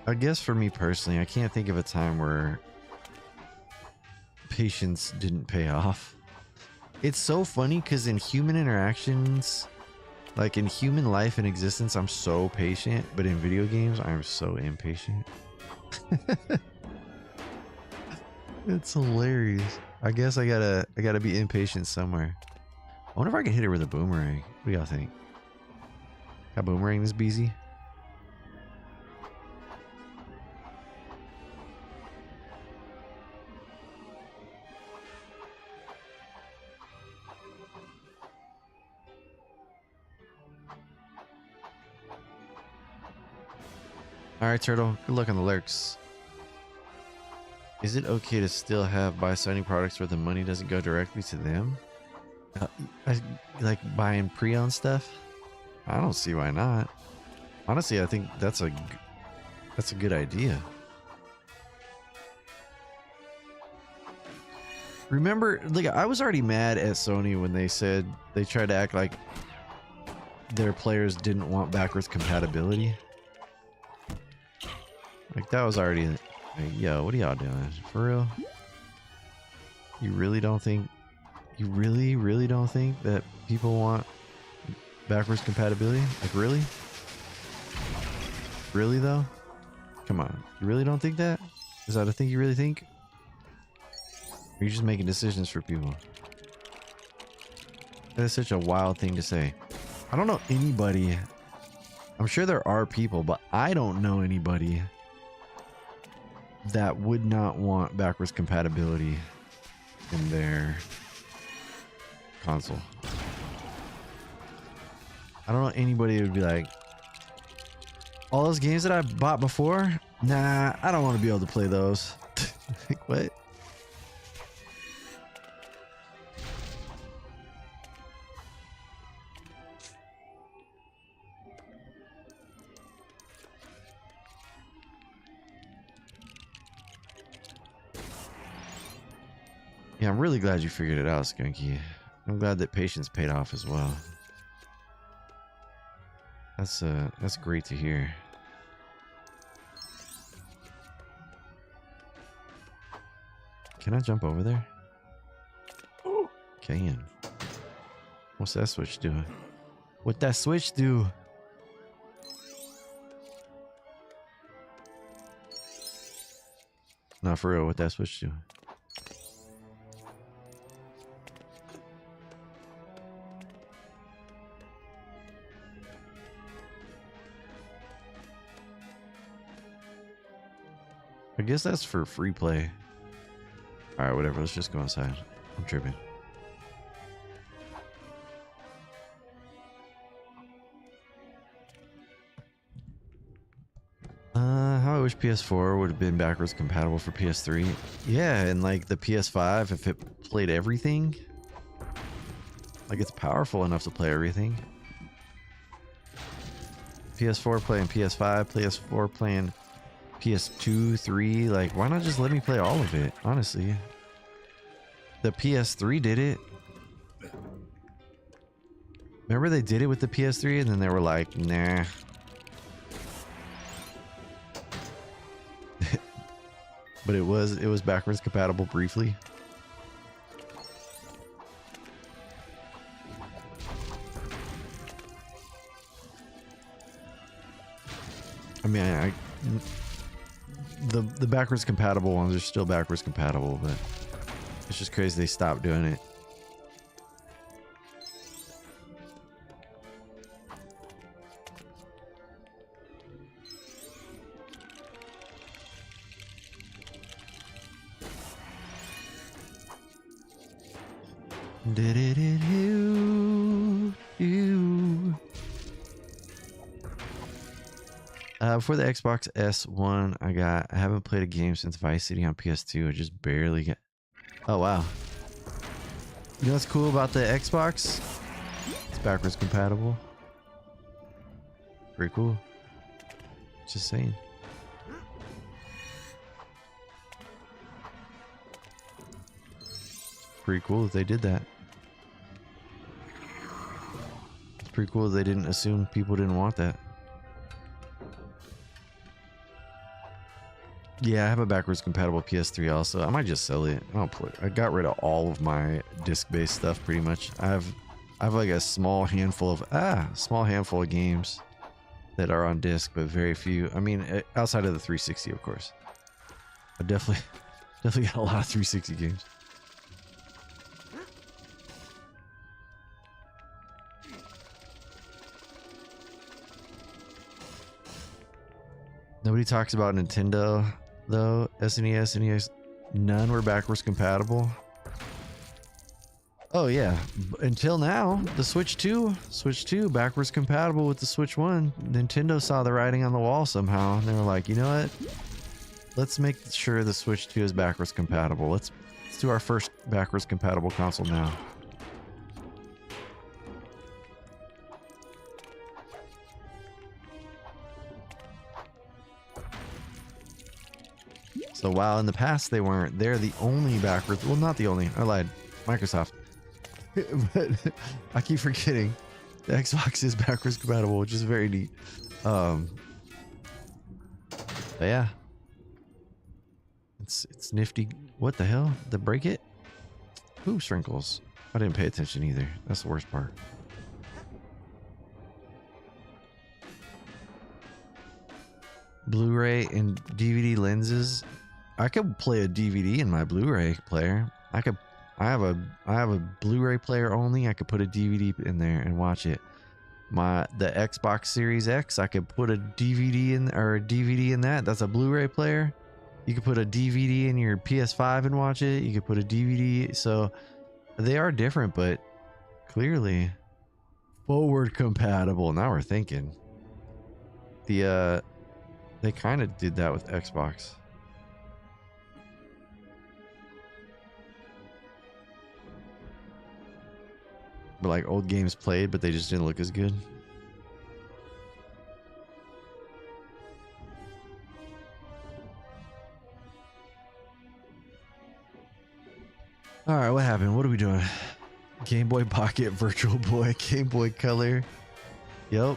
I guess for me personally, I can't think of a time where patience didn't pay off. It's so funny because in human interactions, like in human life and existence, I'm so patient, but in video games, I'm so impatient. It's hilarious. I guess I gotta be impatient somewhere. I wonder if I can hit it with a boomerang. What do y'all think? Can I boomerang this BZ? Alright, Turtle. Good luck on the lurks. Is it okay to still buy Sony products where the money doesn't go directly to them? Like buying pre-owned stuff? I don't see why not. Honestly, I think that's a good idea. Remember, like, I was already mad at Sony when they said they tried to act like their players didn't want backwards compatibility. Like, that was already like, yo, what are y'all doing? For real? You really don't think that people want backwards compatibility? Like, really? Really though? Come on. You really don't think that? Is that a thing you really think? Or are you just making decisions for people? That is such a wild thing to say. I don't know anybody. I'm sure there are people, but I don't know anybody that would not want backwards compatibility in their console. I don't know anybody who would be like, all those games that I bought before, nah, I don't want to be able to play those. Like, what? Yeah, I'm really glad you figured it out, Skunky. I'm glad that patience paid off as well. That's great to hear. Can I jump over there? Can. What's that switch doing? What that switch do? Nah, for real, what that switch do? I guess that's for free play. Alright, whatever. Let's just go inside. I'm tripping. How I wish PS4 would have been backwards compatible for PS3. Yeah, and like the PS5, if it played everything. Like, it's powerful enough to play everything. PS4 playing PS5, PS4 playing PS2, 3, like, why not just let me play all of it, honestly? The PS3 did it. Remember they did it with the PS3 and then they were like, nah. But it was backwards compatible briefly. I mean, the backwards compatible ones are still backwards compatible, but it's just crazy they stopped doing it. For the Xbox S1, I haven't played a game since Vice City on PS2. I just barely get. Oh wow! You know what's cool about the Xbox? It's backwards compatible. Pretty cool. Just saying. Pretty cool that they did that. It's pretty cool that they didn't assume people didn't want that. Yeah, I have a backwards compatible PS3 also. I might just sell it. I don't play. I got rid of all of my disc-based stuff pretty much. I have like a small handful of games that are on disc, but very few. I mean, outside of the 360, of course. I definitely got a lot of 360 games. Nobody talks about Nintendo though. SNES, NES, none were backwards compatible. Oh yeah, until now, the Switch 2 backwards compatible with the Switch 1. Nintendo saw the writing on the wall somehow, and they were like, you know what? Let's make sure the Switch 2 is backwards compatible. Let's do our first backwards compatible console now. So while in the past they weren't, they're the only backwards. Well, not the only. I lied. Microsoft. But I keep forgetting the Xbox is backwards compatible, which is very neat. But yeah, it's nifty. What the hell? Did I break it? Ooh, sprinkles. I didn't pay attention either. That's the worst part. Blu-ray and DVD lenses. I could play a DVD in my Blu-ray player. I have a Blu-ray player only. I could put a DVD in there and watch it. The Xbox Series X, I could put a DVD in, or a DVD in that. That's a Blu-ray player. You could put a DVD in your PS5 and watch it. You could put a DVD. So they are different, but clearly forward compatible. Now we're thinking. They kind of did that with Xbox. But like old games played, but they just didn't look as good. All right, what happened? What are we doing? Game Boy Pocket, Virtual Boy, Game Boy Color. Yep.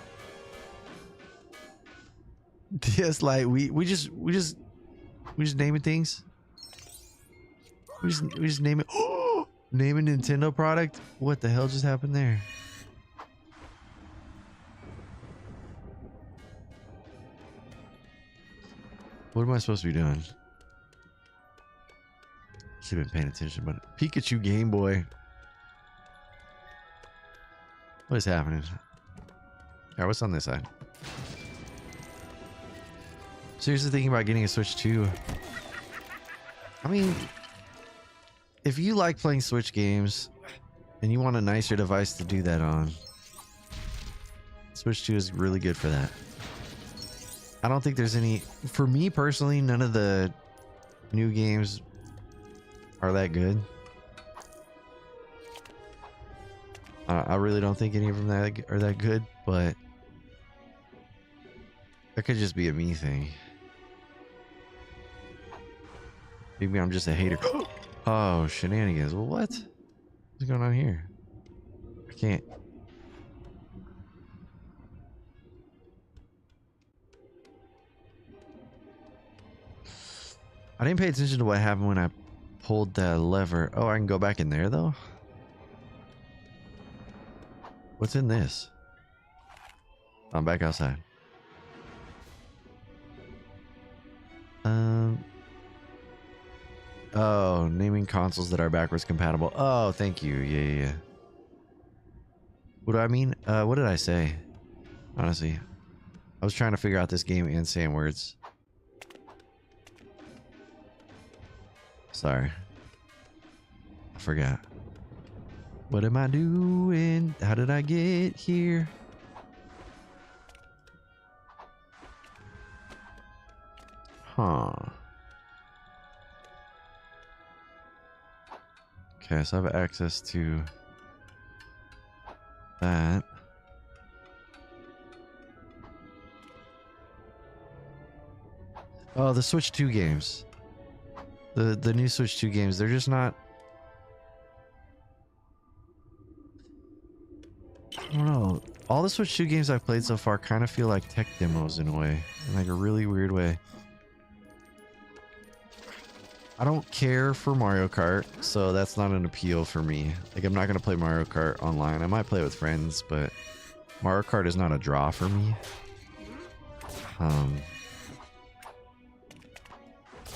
DS Lite. We just naming things. We just name it. Name a Nintendo product? What the hell just happened there? What am I supposed to be doing? Should have been paying attention, but Pikachu Game Boy. What is happening? Alright, what's on this side? Seriously thinking about getting a Switch 2. I mean, if you like playing Switch games and you want a nicer device to do that on, Switch 2 is really good for that. I don't think there's any, for me personally, none of the new games are that good. I really don't think any of them are that good, but that could just be a me thing. Maybe I'm just a hater. Oh, shenanigans. Well, what? What's going on here? I can't. I didn't pay attention to what happened when I pulled that lever. Oh, I can go back in there, though? What's in this? I'm back outside. Oh, naming consoles that are backwards compatible. Oh, thank you. Yeah. What do I mean? What did I say? Honestly, I was trying to figure out this game and saying words. Sorry. I forgot. What am I doing? How did I get here? Huh. Okay, so I have access to that. Oh, the Switch 2 games. The new Switch 2 games, they're just not... I don't know. All the Switch 2 games I've played so far kind of feel like tech demos in a way. In like a really weird way. I don't care for Mario Kart, so that's not an appeal for me. Like, I'm not going to play Mario Kart online. I might play with friends, but Mario Kart is not a draw for me.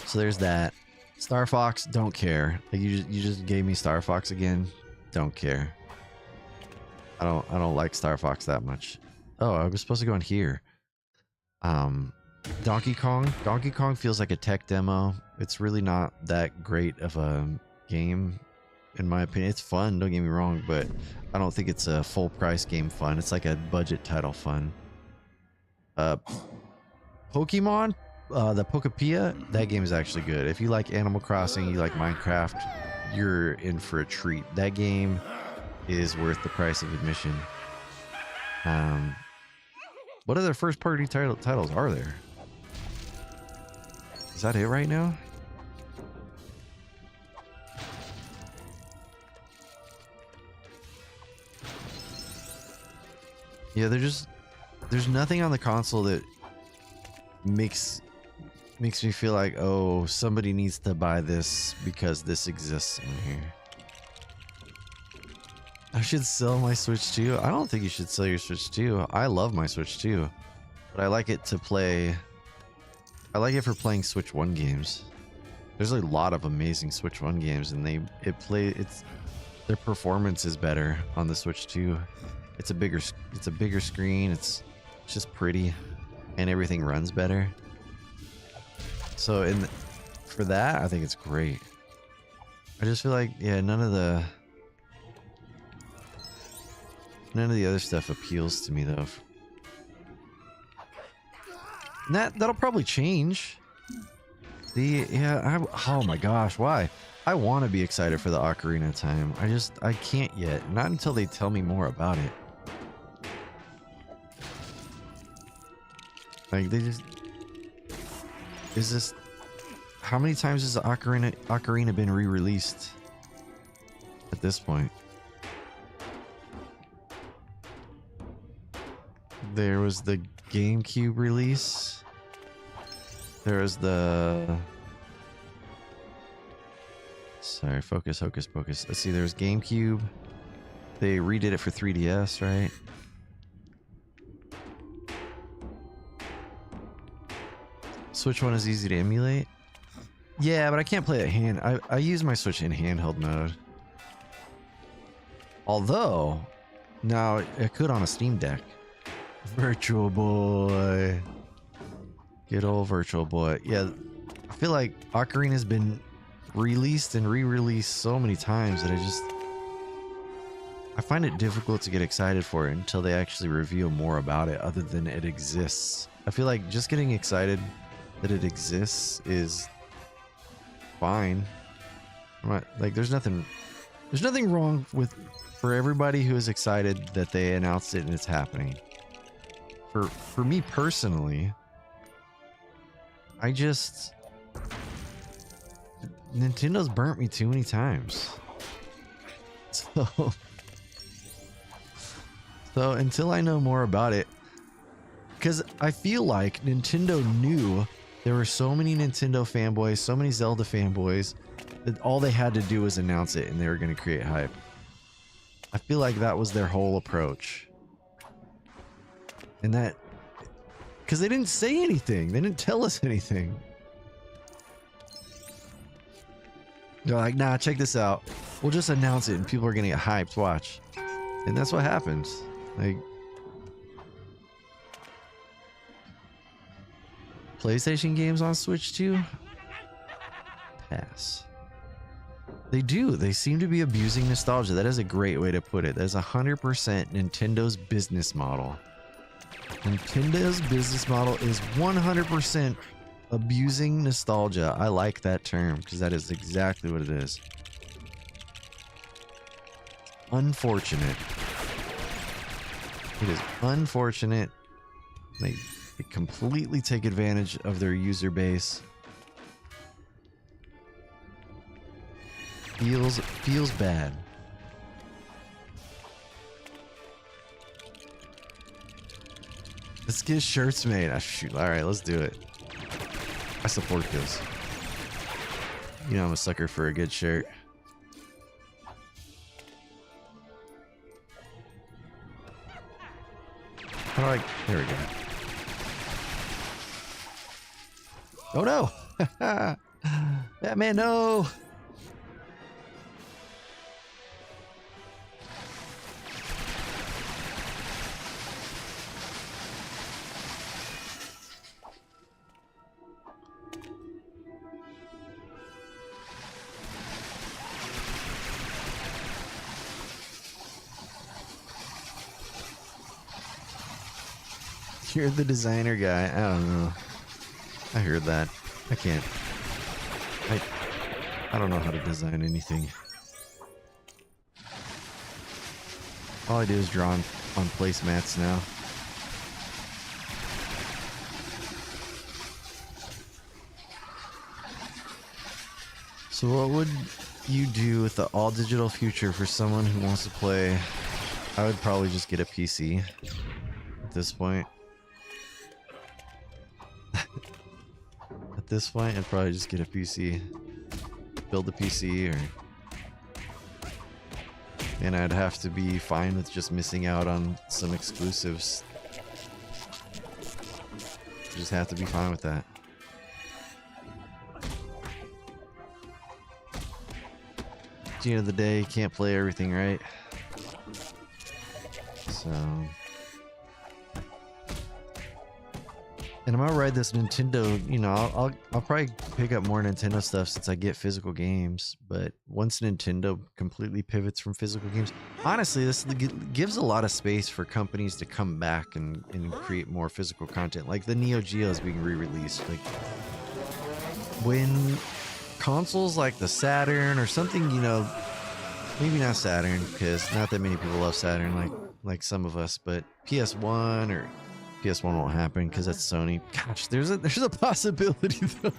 So there's that. Star Fox, don't care. Like, you just gave me Star Fox again. Don't care. I don't like Star Fox that much. Oh, I was supposed to go in here. Donkey Kong. Donkey Kong feels like a tech demo. It's really not that great of a game, in my opinion. It's fun, don't get me wrong, but I don't think it's a full price game fun. It's like a budget title fun. Pokemon, the Pokepia, that game is actually good. If you like Animal Crossing, you like Minecraft, you're in for a treat. That game is worth the price of admission. What other first party titles are there? Is that it right now? Yeah, there's nothing on the console that makes me feel like, oh, somebody needs to buy this because this exists in here. I should sell my Switch 2. I don't think you should sell your Switch 2. I love my Switch 2, but I like it to play. I like it for playing Switch 1 games. There's a lot of amazing Switch 1 games, and their performance is better on the Switch 2. It's a bigger screen. It's just pretty, and everything runs better. So for that, I think it's great. I just feel like, yeah, none of the other stuff appeals to me though. And that'll probably change. Oh my gosh, why? I want to be excited for the Ocarina of Time. I can't yet. Not until they tell me more about it. Like, how many times has the Ocarina been re-released at this point? There was the GameCube release. There was the... Sorry, focus, hocus pocus. Let's see, there's GameCube. They redid it for 3DS, right? Switch 1 is easy to emulate. Yeah, but I can't play it I use my Switch in handheld mode. Although, now it could on a Steam Deck. Virtual Boy. Good old Virtual Boy. Yeah, I feel like Ocarina's been released and re-released so many times that I find it difficult to get excited for it until they actually reveal more about it other than it exists. I feel like just getting excited that it exists is fine. Like, there's nothing wrong for everybody who is excited that they announced it and it's happening. For me personally, Nintendo's burnt me too many times. So until I know more about it, because I feel like Nintendo knew there were so many Nintendo fanboys, so many Zelda fanboys, that all they had to do was announce it and they were going to create hype. I feel like that was their whole approach. And that, because they didn't say anything. They didn't tell us anything. They're like, nah, check this out. We'll just announce it and people are going to get hyped. Watch. And that's what happens. Like, PlayStation games on Switch 2? Pass. They do. They seem to be abusing nostalgia. That is a great way to put it. That is 100% Nintendo's business model. Nintendo's business model is 100% abusing nostalgia. I like that term because that is exactly what it is. Unfortunate. It is unfortunate. They completely take advantage of their user base. Feels bad. Let's get shirts made. Ah, shoot. All right, let's do it. I support this. You know I'm a sucker for a good shirt. How do I... There we go. Oh no! Batman, no! You're the designer guy. I don't know. I heard that. I can't. I don't know how to design anything. All I do is draw on placemats now. So what would you do with the all digital future for someone who wants to play? I would probably just get a PC at this point. At this point, I'd probably just get a PC. Build a PC, and I'd have to be fine with just missing out on some exclusives. Just have to be fine with that. At the end of the day, you can't play everything, right? So... And I'm gonna ride this Nintendo, you know, I'll probably pick up more Nintendo stuff since I get physical games, but once Nintendo completely pivots from physical games, honestly, this gives a lot of space for companies to come back and create more physical content. Like the Neo Geo is being re-released. Like when consoles like the Saturn or something, you know, maybe not Saturn, because not that many people love Saturn like some of us, but PS1 or PS1 won't happen because that's Sony. Gosh, there's a possibility though.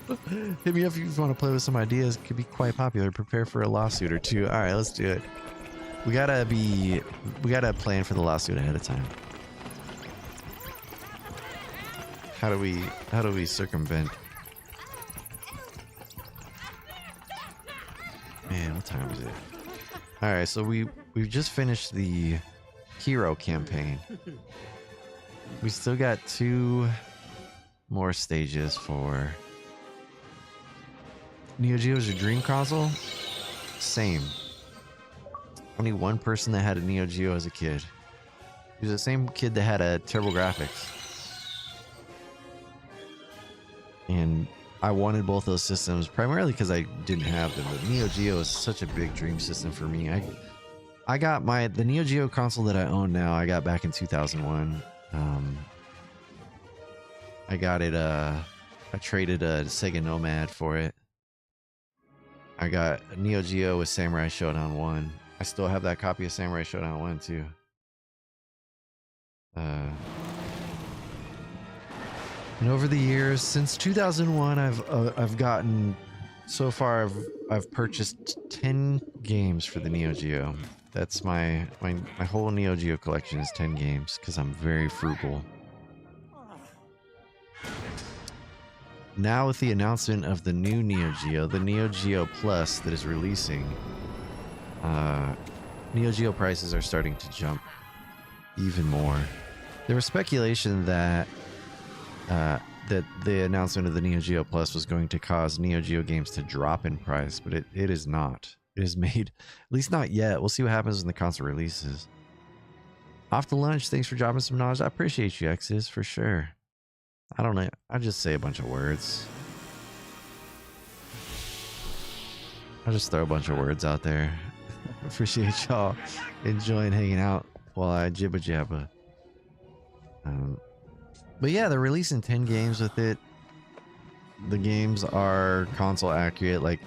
Hit me up if you want to play with some ideas. It could be quite popular. Prepare for a lawsuit or two. All right, let's do it. We gotta plan for the lawsuit ahead of time. How do we circumvent? Man, what time is it? All right, so we've just finished the hero campaign. We still got 2 more stages for Neo Geo. Is your dream console? Same. Only one person that had a Neo Geo as a kid. He was the same kid that had a TurboGrafx. And I wanted both those systems primarily because I didn't have them. But Neo Geo is such a big dream system for me. I got the Neo Geo console that I own now. I got back in 2001. I got it, I traded a Sega Nomad for it. I got a Neo Geo with Samurai Shodown 1. I still have that copy of Samurai Shodown 1 too. And over the years, since 2001, I've gotten, so far I've purchased 10 games for the Neo Geo. That's my whole Neo Geo collection is 10 games because I'm very frugal. Now with the announcement of the new Neo Geo, the Neo Geo Plus that is releasing, Neo Geo prices are starting to jump even more. There was speculation that that the announcement of the Neo Geo Plus was going to cause Neo Geo games to drop in price, but it is not. It is made, at least not yet. We'll see what happens when the console releases. Off to lunch. Thanks for dropping some knowledge. I appreciate you, X's, for sure. I don't know. I just say a bunch of words. I'll just throw a bunch of words out there. Appreciate y'all enjoying hanging out while I jibba jabba. But yeah, they're releasing 10 games with it. The games are console accurate. Like,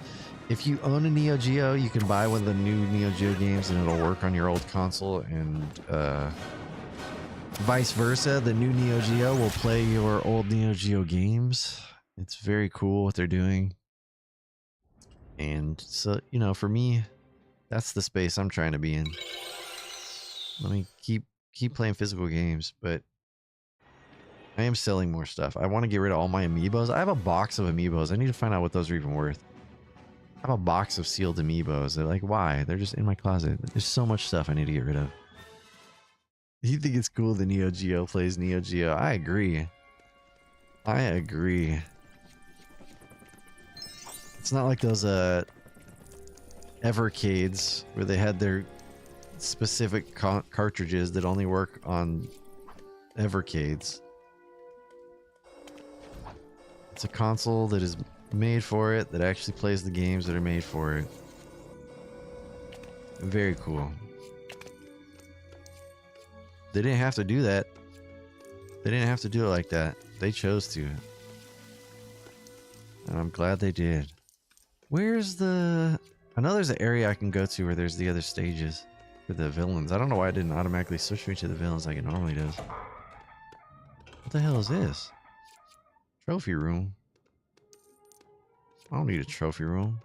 if you own a Neo Geo, you can buy one of the new Neo Geo games and it'll work on your old console, and vice versa. The new Neo Geo will play your old Neo Geo games. It's very cool what they're doing. And so, you know, for me, that's the space I'm trying to be in. Let me keep playing physical games, but I am selling more stuff. I want to get rid of all my amiibos. I have a box of amiibos. I need to find out what those are even worth. I have a box of sealed amiibos. They're like, why? They're just in my closet. There's so much stuff I need to get rid of. You think it's cool the Neo Geo plays Neo Geo? I agree. I agree. It's not like those Evercades where they had their specific cartridges that only work on Evercades. It's a console that is made for it, that actually plays the games that are made for it. Very cool. They didn't have to do that. They didn't have to do it like that. They chose to. And I'm glad they did. Where's the... I know there's an area I can go to where there's the other stages for the villains. I don't know why it didn't automatically switch me to the villains like it normally does. What the hell is this? Trophy room. I don't need a trophy room.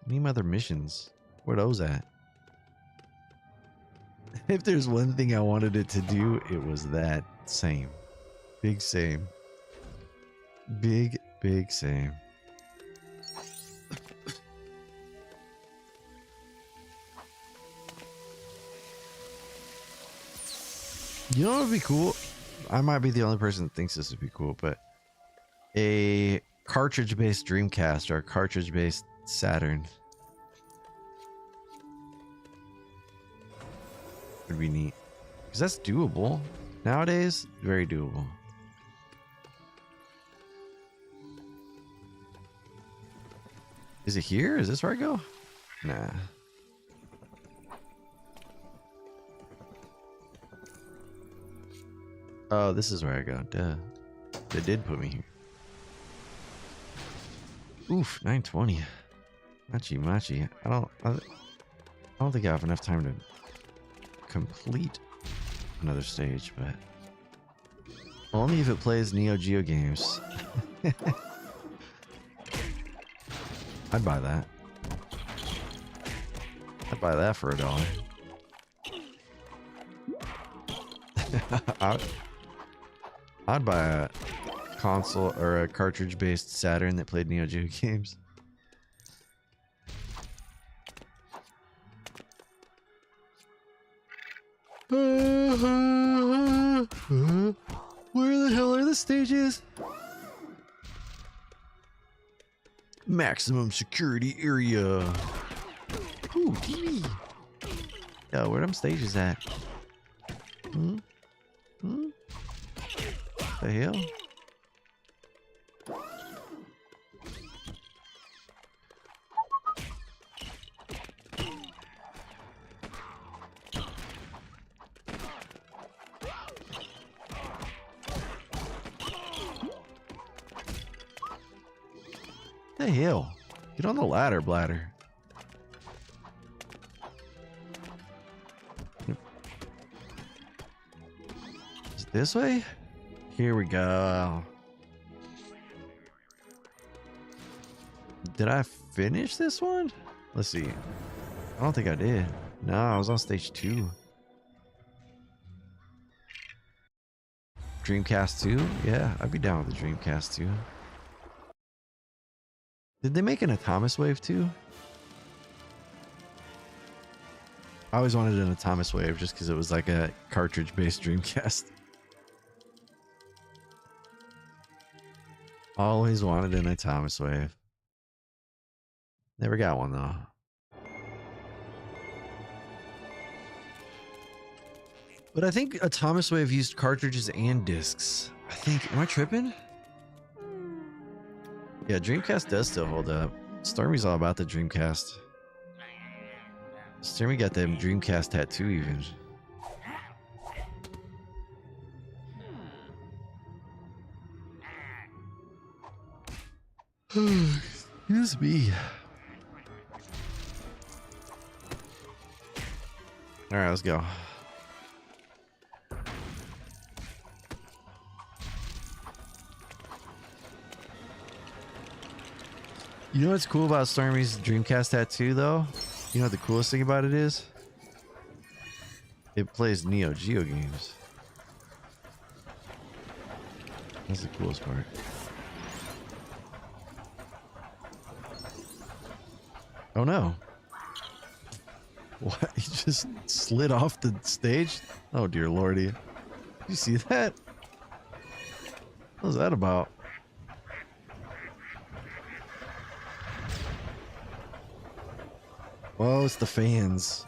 I need my other missions. Where are those at? If there's one thing I wanted it to do, it was that. Same. Big same. Big same. You know what would be cool? I might be the only person that thinks this would be cool, but a cartridge-based Dreamcast or a cartridge-based Saturn would be neat. Because that's doable. Nowadays, very doable. Is it here? Is this where I go? Nah. Oh, this is where I go. Duh. They did put me here. Oof, 920. Machi. I don't think I have enough time to complete another stage, but only if it plays Neo Geo games. I'd buy that. I'd buy that for $1. I'd buy a console or a cartridge-based Saturn that played Neo Geo games. Where the hell are the stages? Maximum security area. Ooh, TV. Yo, where them stages at? The hell? The hell? Get on the ladder, bladder. Is it this way? Here we go. Did I finish this one? Let's see. I don't think I did. No, I was on stage 2. Dreamcast 2? Yeah, I'd be down with the Dreamcast 2. Did they make an Atomiswave too? I always wanted an Atomiswave just because it was like a cartridge-based Dreamcast. Always wanted an Atomiswave. Never got one though. But I think Atomiswave used cartridges and discs. I think, am I tripping? Yeah, Dreamcast does still hold up. Stormy's all about the Dreamcast. Stormy got that Dreamcast tattoo even. Excuse me. Alright, let's go. You know what's cool about Stormy's Dreamcast tattoo, though? You know what the coolest thing about it is? It plays Neo Geo games. That's the coolest part. Oh no. What? He just slid off the stage? Oh dear lordy. Did you see that? What was that about? Oh, it's the fans.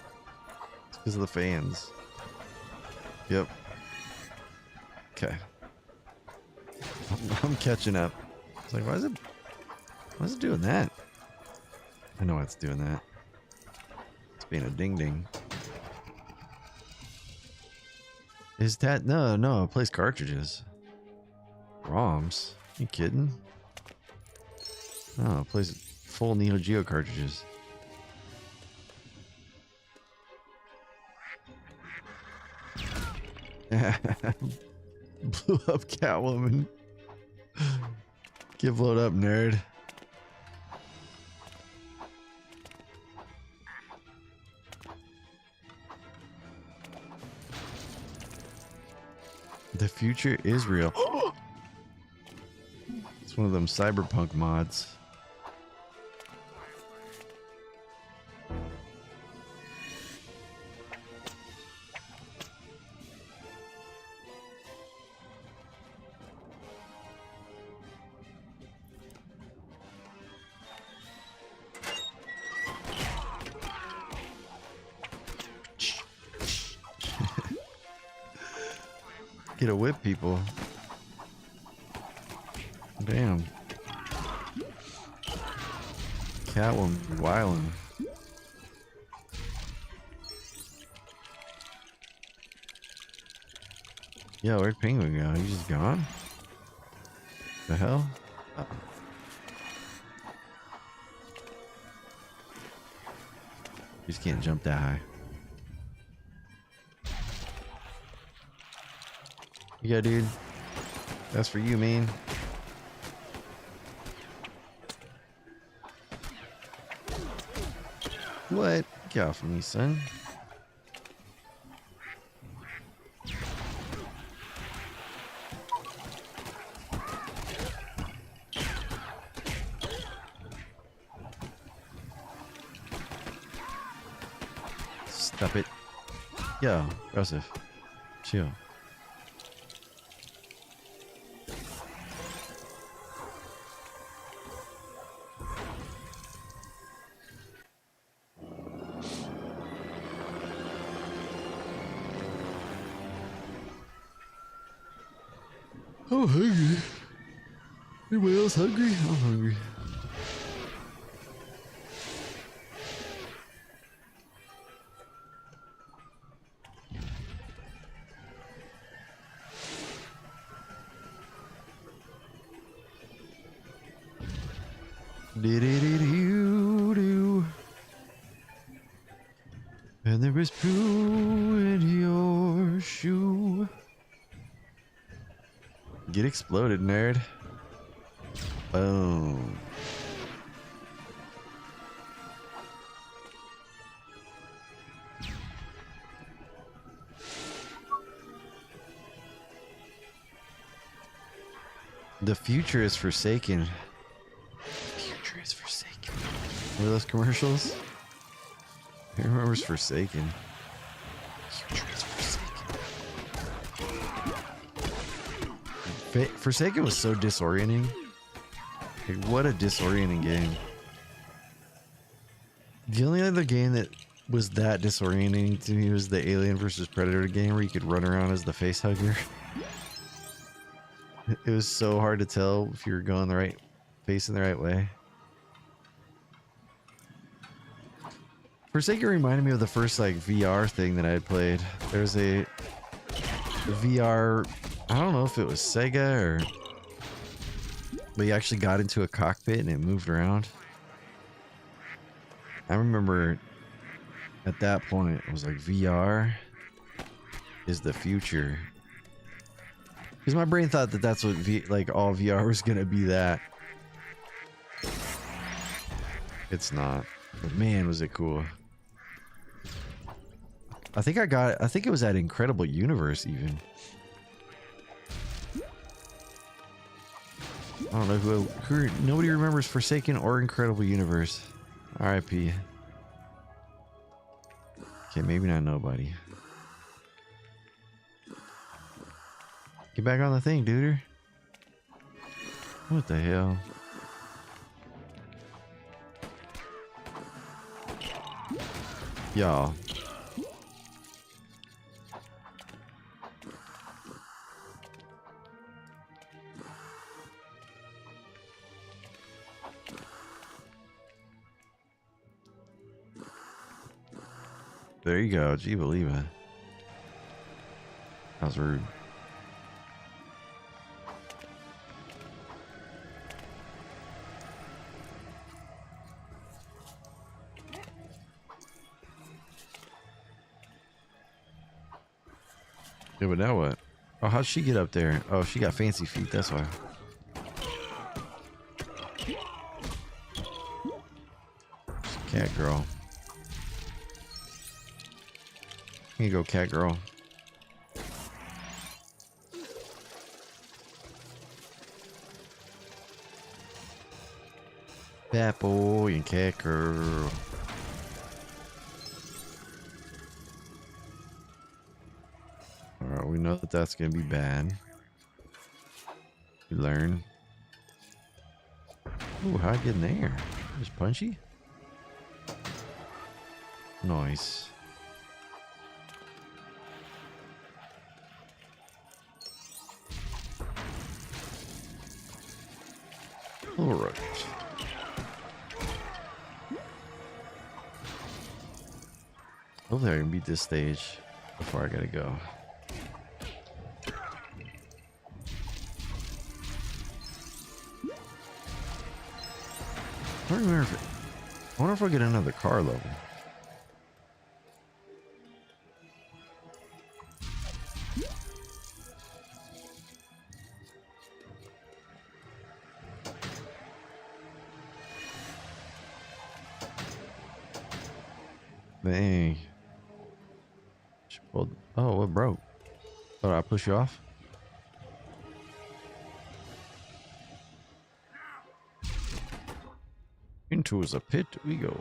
It's because of the fans. Yep. Okay. I'm catching up. It's like, why is it doing that? I know why it's doing that. It's being a ding ding. Is that no, it plays cartridges. ROMs. You kidding? No, it plays full Neo Geo cartridges. Blew up Catwoman. Get blowed up, nerd. The future is real. It's one of them cyberpunk mods. Get a whip, people. Damn. Catwoman wildin'. Yo, where'd Penguin go? He's just gone? The hell? Uh-oh. You just can't jump that high. Yeah, dude. That's for you, man. What? Get off of me, son. Stop it. Yo, Joseph. Chill. I'm hungry. Anybody else hungry? I'm hungry. Dee-dee-dee-doo-doo. And there is poo in your shoe. Get exploded, nerd. Boom. The future is forsaken. The future is forsaken. What are those commercials? Who remembers Forsaken? Future is forsaken. Forsaken was so disorienting. Like, what a disorienting game. The only other game that was that disorienting to me was the Alien vs Predator game where you could run around as the face hugger. It was so hard to tell if you were going the right, facing the right way. Forsaken reminded me of the first like VR thing that I had played. There's a VR, I don't know if it was Sega or, but you actually got into a cockpit and it moved around. I remember at that point it was like VR is the future. Because my brain thought that that's what like all VR was gonna be that. It's not. But man, was it cool. I think it was at Incredible Universe even. I don't know who nobody remembers Forsaken or Incredible Universe. RIP. Okay, maybe not nobody. Get back on the thing, dude. What the hell? Y'all. There you go. Gee, believe it. That was rude. Yeah, but now what? Oh, how'd she get up there? Oh, she got fancy feet. That's why. Cat girl. Here you go, cat girl. Cat boy and cat girl. Alright, we know that that's gonna be bad. We learn. Ooh, how'd I get in there? Just punchy? Nice. Alright. Hopefully I can beat this stage before I gotta go. I don't remember if I wonder if I'll get another car level. Dang. Oh, what broke? Oh, did I push you off? Into the pit we go.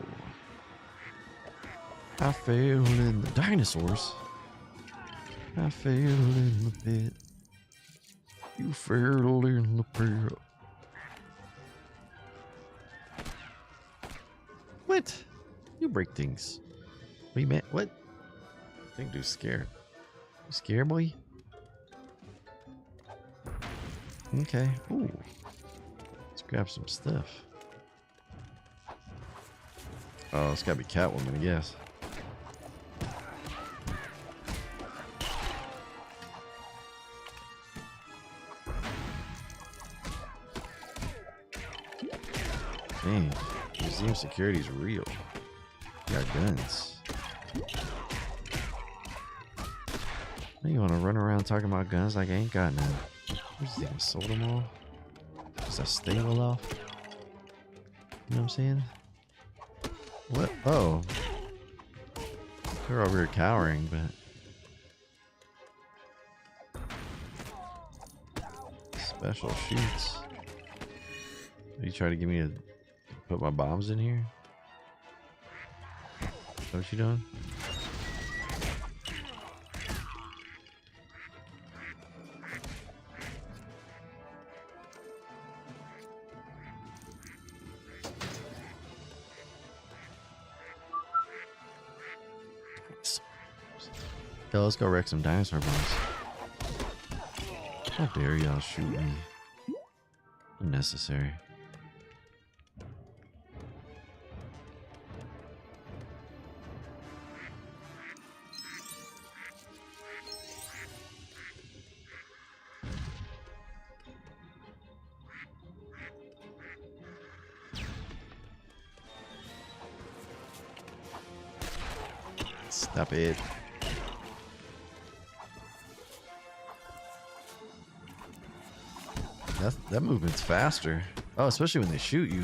I fell in the dinosaurs. I fell in the pit. You fell in the pit. What? You break things. What you meant? What? I think dude's scared. You scared, boy? Okay. Ooh. Let's grab some stuff. Oh, it's gotta be Catwoman, I guess. Dang, museum security's real. You got guns. You wanna run around talking about guns like I ain't got none. Who's thinking sold them all? Does that stay well off? You know what I'm saying? What? Oh. They're over here cowering, but... Special sheets. Are you trying to get me to put my bombs in here? Is that what you doing? Okay, let's go wreck some dinosaur bones. How dare y'all shoot me? Unnecessary. Stop it. That movement's faster. Oh, especially when they shoot you.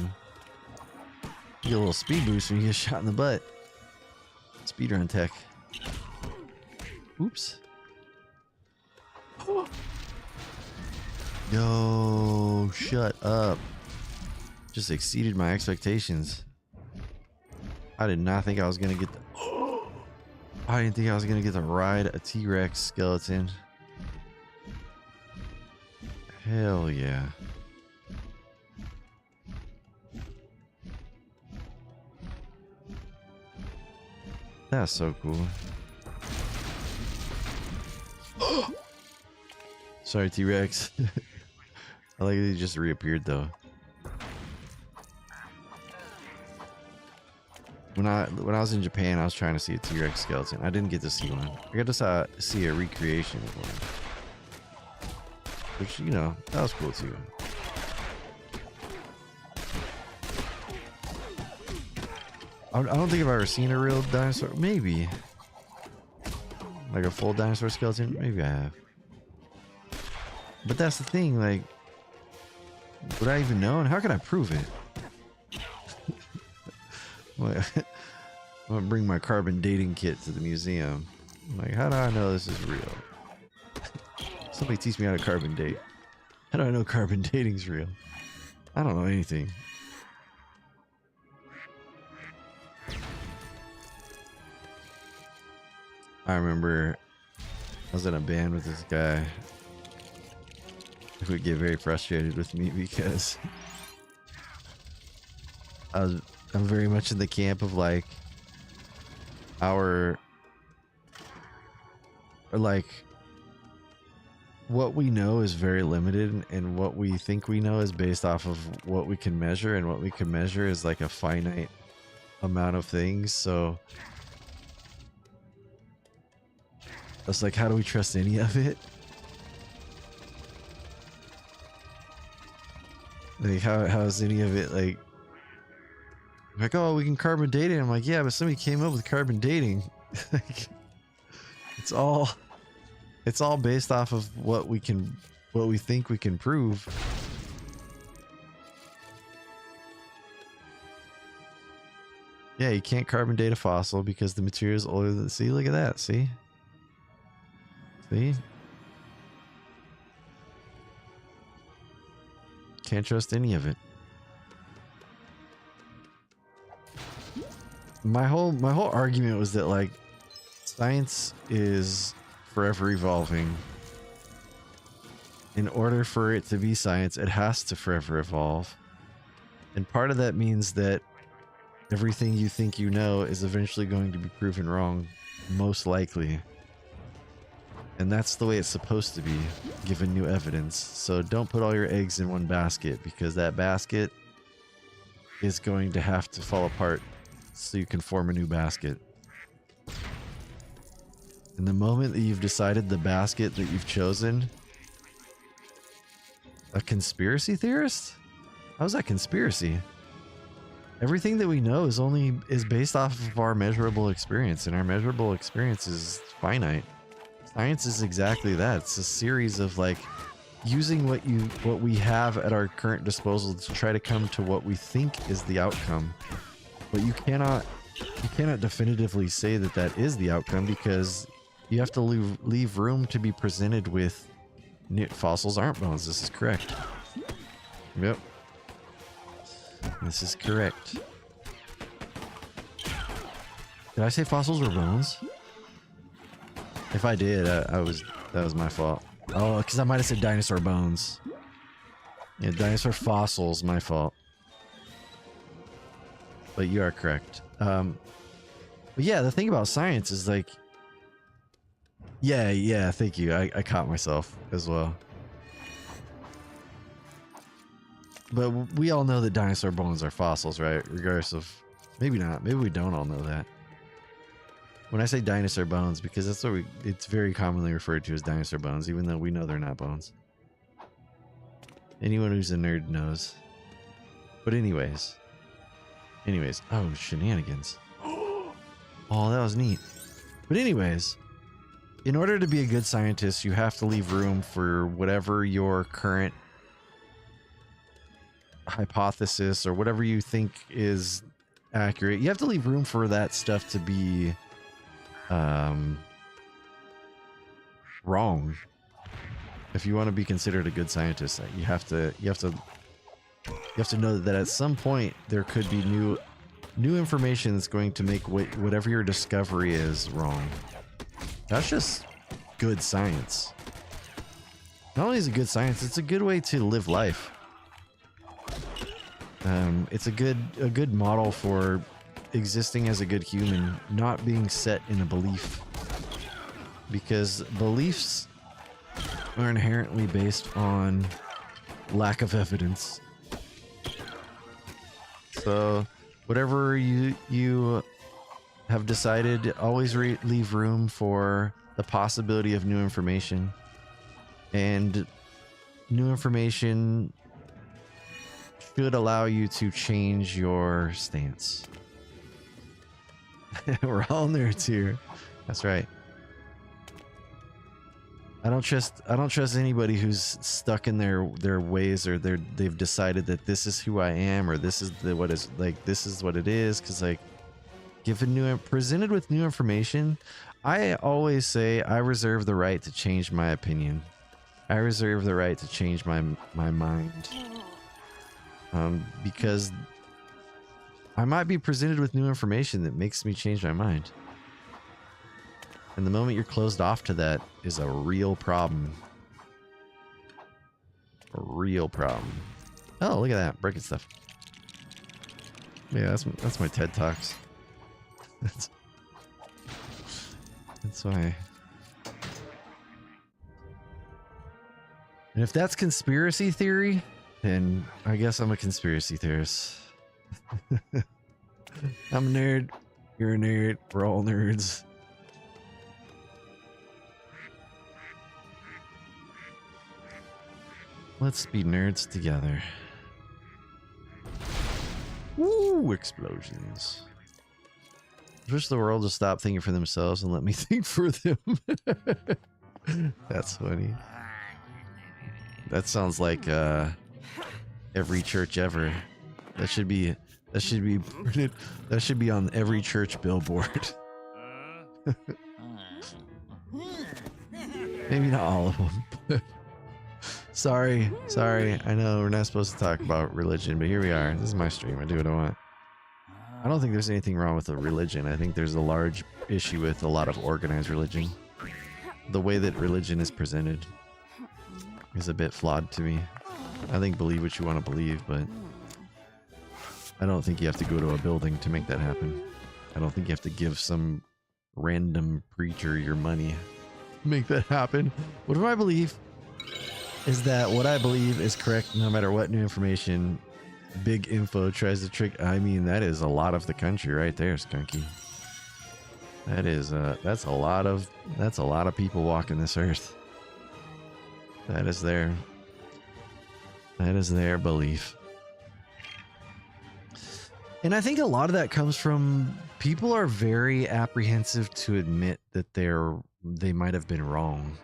You get a little speed boost when you get shot in the butt. Speedrun tech. Oops. Yo, shut up. Just exceeded my expectations. I did not think I was gonna get the... I didn't think I was gonna get to ride a T-Rex skeleton. Hell yeah. That's so cool. Sorry, T-Rex. I like that he just reappeared though. When I was in Japan, I was trying to see a T-Rex skeleton. I didn't get to see one. I got to see a recreation of one, which, you know, that was cool too. I don't think I've ever seen a real dinosaur. Maybe like a full dinosaur skeleton. Maybe I have. But that's the thing. Like, would I even know? And how can I prove it? I'm gonna bring my carbon dating kit to the museum. I'm like, how do I know this is real? Somebody teach me how to carbon date. How do I know carbon dating's real? I don't know anything. I remember I was in a band with this guy who would get very frustrated with me because I'm very much in the camp of like what we know is very limited, and what we think we know is based off of what we can measure, and what we can measure is like a finite amount of things. So it's like, how do we trust any of it? Like, how is any of it like, oh, we can carbon date it? I'm like, yeah, but somebody came up with carbon dating. Like, it's all based off of what we think we can prove. Yeah, you can't carbon date a fossil because the material is older than... See, look at that. See? Can't trust any of it. My whole argument was that, like, science is forever evolving. In order for it to be science, it has to forever evolve. And part of that means that everything you think you know is eventually going to be proven wrong, most likely. And that's the way it's supposed to be, given new evidence. So don't put all your eggs in one basket, because that basket is going to have to fall apart so you can form a new basket. And the moment that you've decided the basket that you've chosen, a conspiracy theorist? How's that conspiracy? Everything that we know is based off of our measurable experience, and our measurable experience is finite. Science is exactly that. It's a series of, like, using what we have at our current disposal to try to come to what we think is the outcome. But you cannot definitively say that that is the outcome, because you have to leave room to be presented with fossils aren't bones. This is correct. Yep. This is correct. Did I say fossils were bones? If I did, that was my fault. Oh, because I might have said dinosaur bones. Yeah, dinosaur fossils, my fault. But you are correct. But yeah, the thing about science is, like, yeah, thank you. I caught myself as well. But we all know that dinosaur bones are fossils, right? Regardless of... Maybe not. Maybe we don't all know that. When I say dinosaur bones, because that's what it's very commonly referred to as dinosaur bones, even though we know they're not bones. Anyone who's a nerd knows. But anyways. Oh, shenanigans. Oh, that was neat. But anyways, in order to be a good scientist, you have to leave room for whatever your current hypothesis or whatever you think is accurate. You have to leave room for that stuff to be wrong. If you want to be considered a good scientist, you have to know that at some point there could be new information that's going to make whatever your discovery is wrong. That's just good science. Not only is it good science, it's a good way to live life. It's a good model for existing as a good human, not being set in a belief. Because beliefs are inherently based on lack of evidence. So whatever you have decided, always leave room for the possibility of new information. And new information should allow you to change your stance. We're all nerds here. That's right. I don't trust anybody who's stuck in their ways, or they've decided that this is who I am, or this is what it is. Because like, presented with new information, I always say I reserve the right to change my opinion. I reserve the right to change my mind. Because I might be presented with new information that makes me change my mind. And the moment you're closed off to that is a real problem. A real problem. Oh, look at that. Breaking stuff. Yeah, that's my TED Talks. That's why. And if that's conspiracy theory, then I guess I'm a conspiracy theorist. I'm a nerd. You're a nerd. We're all nerds. Let's be nerds together. Woo! Explosions. I wish the world would stop thinking for themselves and let me think for them. That's funny. That sounds like every church ever. That should be on every church billboard. Maybe not all of them. But sorry. I know we're not supposed to talk about religion, but here we are. This is my stream. I do what I want. I don't think there's anything wrong with a religion. I think there's a large issue with a lot of organized religion. The way that religion is presented is a bit flawed to me. I think believe what you want to believe, but I don't think you have to go to a building to make that happen. I don't think you have to give some random preacher your money to make that happen. What do I believe is that what I believe is correct no matter what new information Big Info tries to trick. I mean, that is a lot of the country right there, Skunky. That is that's a lot of people walking this earth. That is their belief. And I think a lot of that comes from people are very apprehensive to admit that they might have been wrong.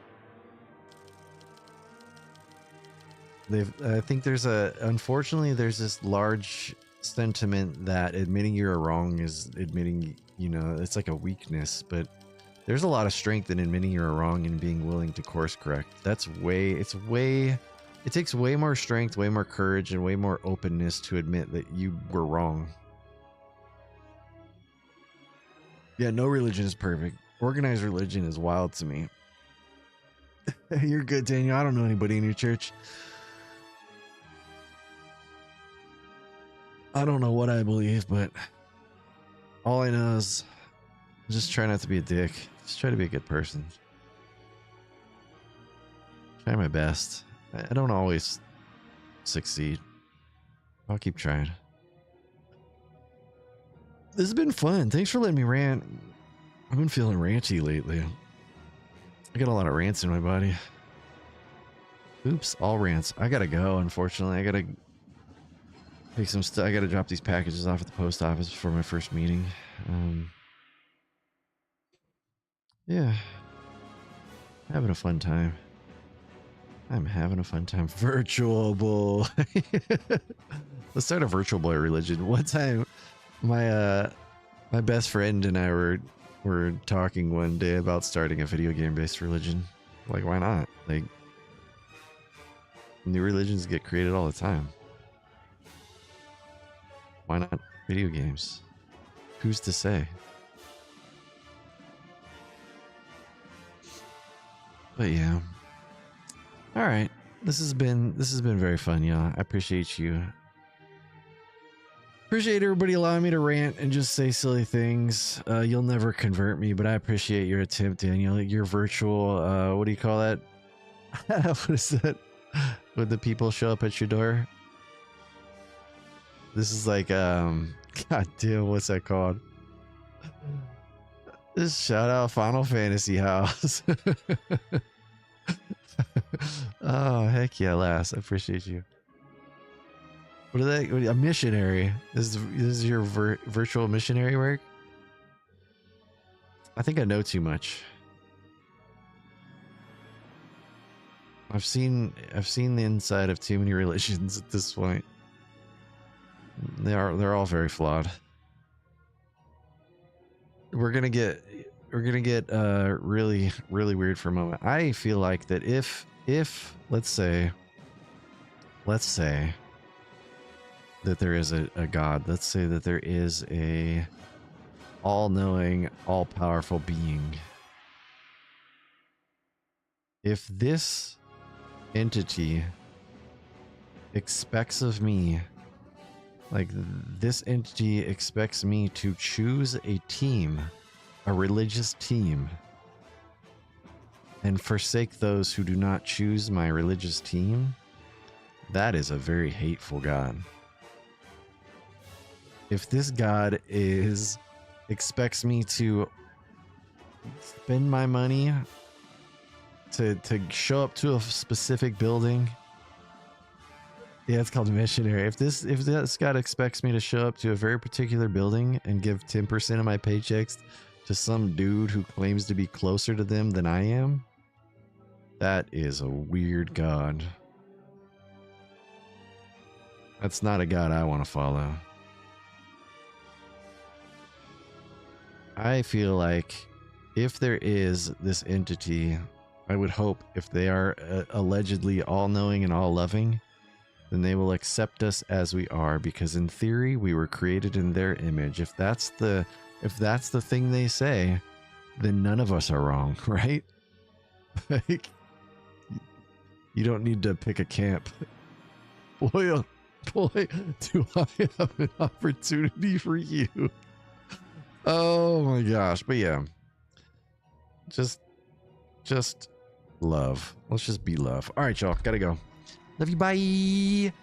I think unfortunately there's this large sentiment that admitting you're wrong is admitting, it's like a weakness, but there's a lot of strength in admitting you're wrong and being willing to course correct. It takes way more strength, way more courage, and way more openness to admit that you were wrong. Yeah, no religion is perfect. Organized religion is wild to me. You're good, Daniel. I don't know anybody in your church. I don't know what I believe, but all I know is just try not to be a dick. Just try to be a good person. Try my best. I don't always succeed. I'll keep trying. This has been fun. Thanks for letting me rant. I've been feeling ranty lately. I got a lot of rants in my body. Oops, all rants. I gotta go, unfortunately. I gotta take some stuff. I gotta drop these packages off at the post office before my first meeting. Yeah. Having a fun time. I'm having a fun time. Virtual boy. Let's start a virtual boy religion. One time, my best friend and I were talking one day about starting a video game based religion. Like, why not? Like, new religions get created all the time. Why not video games? Who's to say? But yeah. All right. This has been very fun, y'all. I appreciate you. Appreciate everybody allowing me to rant and just say silly things. You'll never convert me, but I appreciate your attempt, Daniel. Your virtual, what do you call that? What is that? When the people show up at your door? This is like, god damn, what's that called? Just shout out Final Fantasy House. Oh, heck yeah, Lass. I appreciate you. What are they? A missionary. This is your virtual missionary work? I think I know too much. I've seen the inside of too many religions at this point. They're all very flawed. We're gonna get really weird for a moment. I feel like that if let's say that there is a God, let's say that there is a all-knowing, all-powerful being. If this entity expects of me, like this entity expects me to choose a team, a religious team, and forsake those who do not choose my religious team, that is a very hateful God. If this God expects me to spend my money to show up to a specific building, yeah, it's called missionary. If this God expects me to show up to a very particular building and give 10% of my paychecks to some dude who claims to be closer to them than I am, that is a weird God. That's not a God I want to follow. I feel like if there is this entity, I would hope if they are allegedly all-knowing and all-loving, then they will accept us as we are, because in theory we were created in their image. If that's the thing they say, then none of us are wrong, right? Like, you don't need to pick a camp. Boy, oh boy, do I have an opportunity for you. Oh my gosh. But yeah, just love. Let's just be love. All right, y'all, gotta go. Love you. Bye.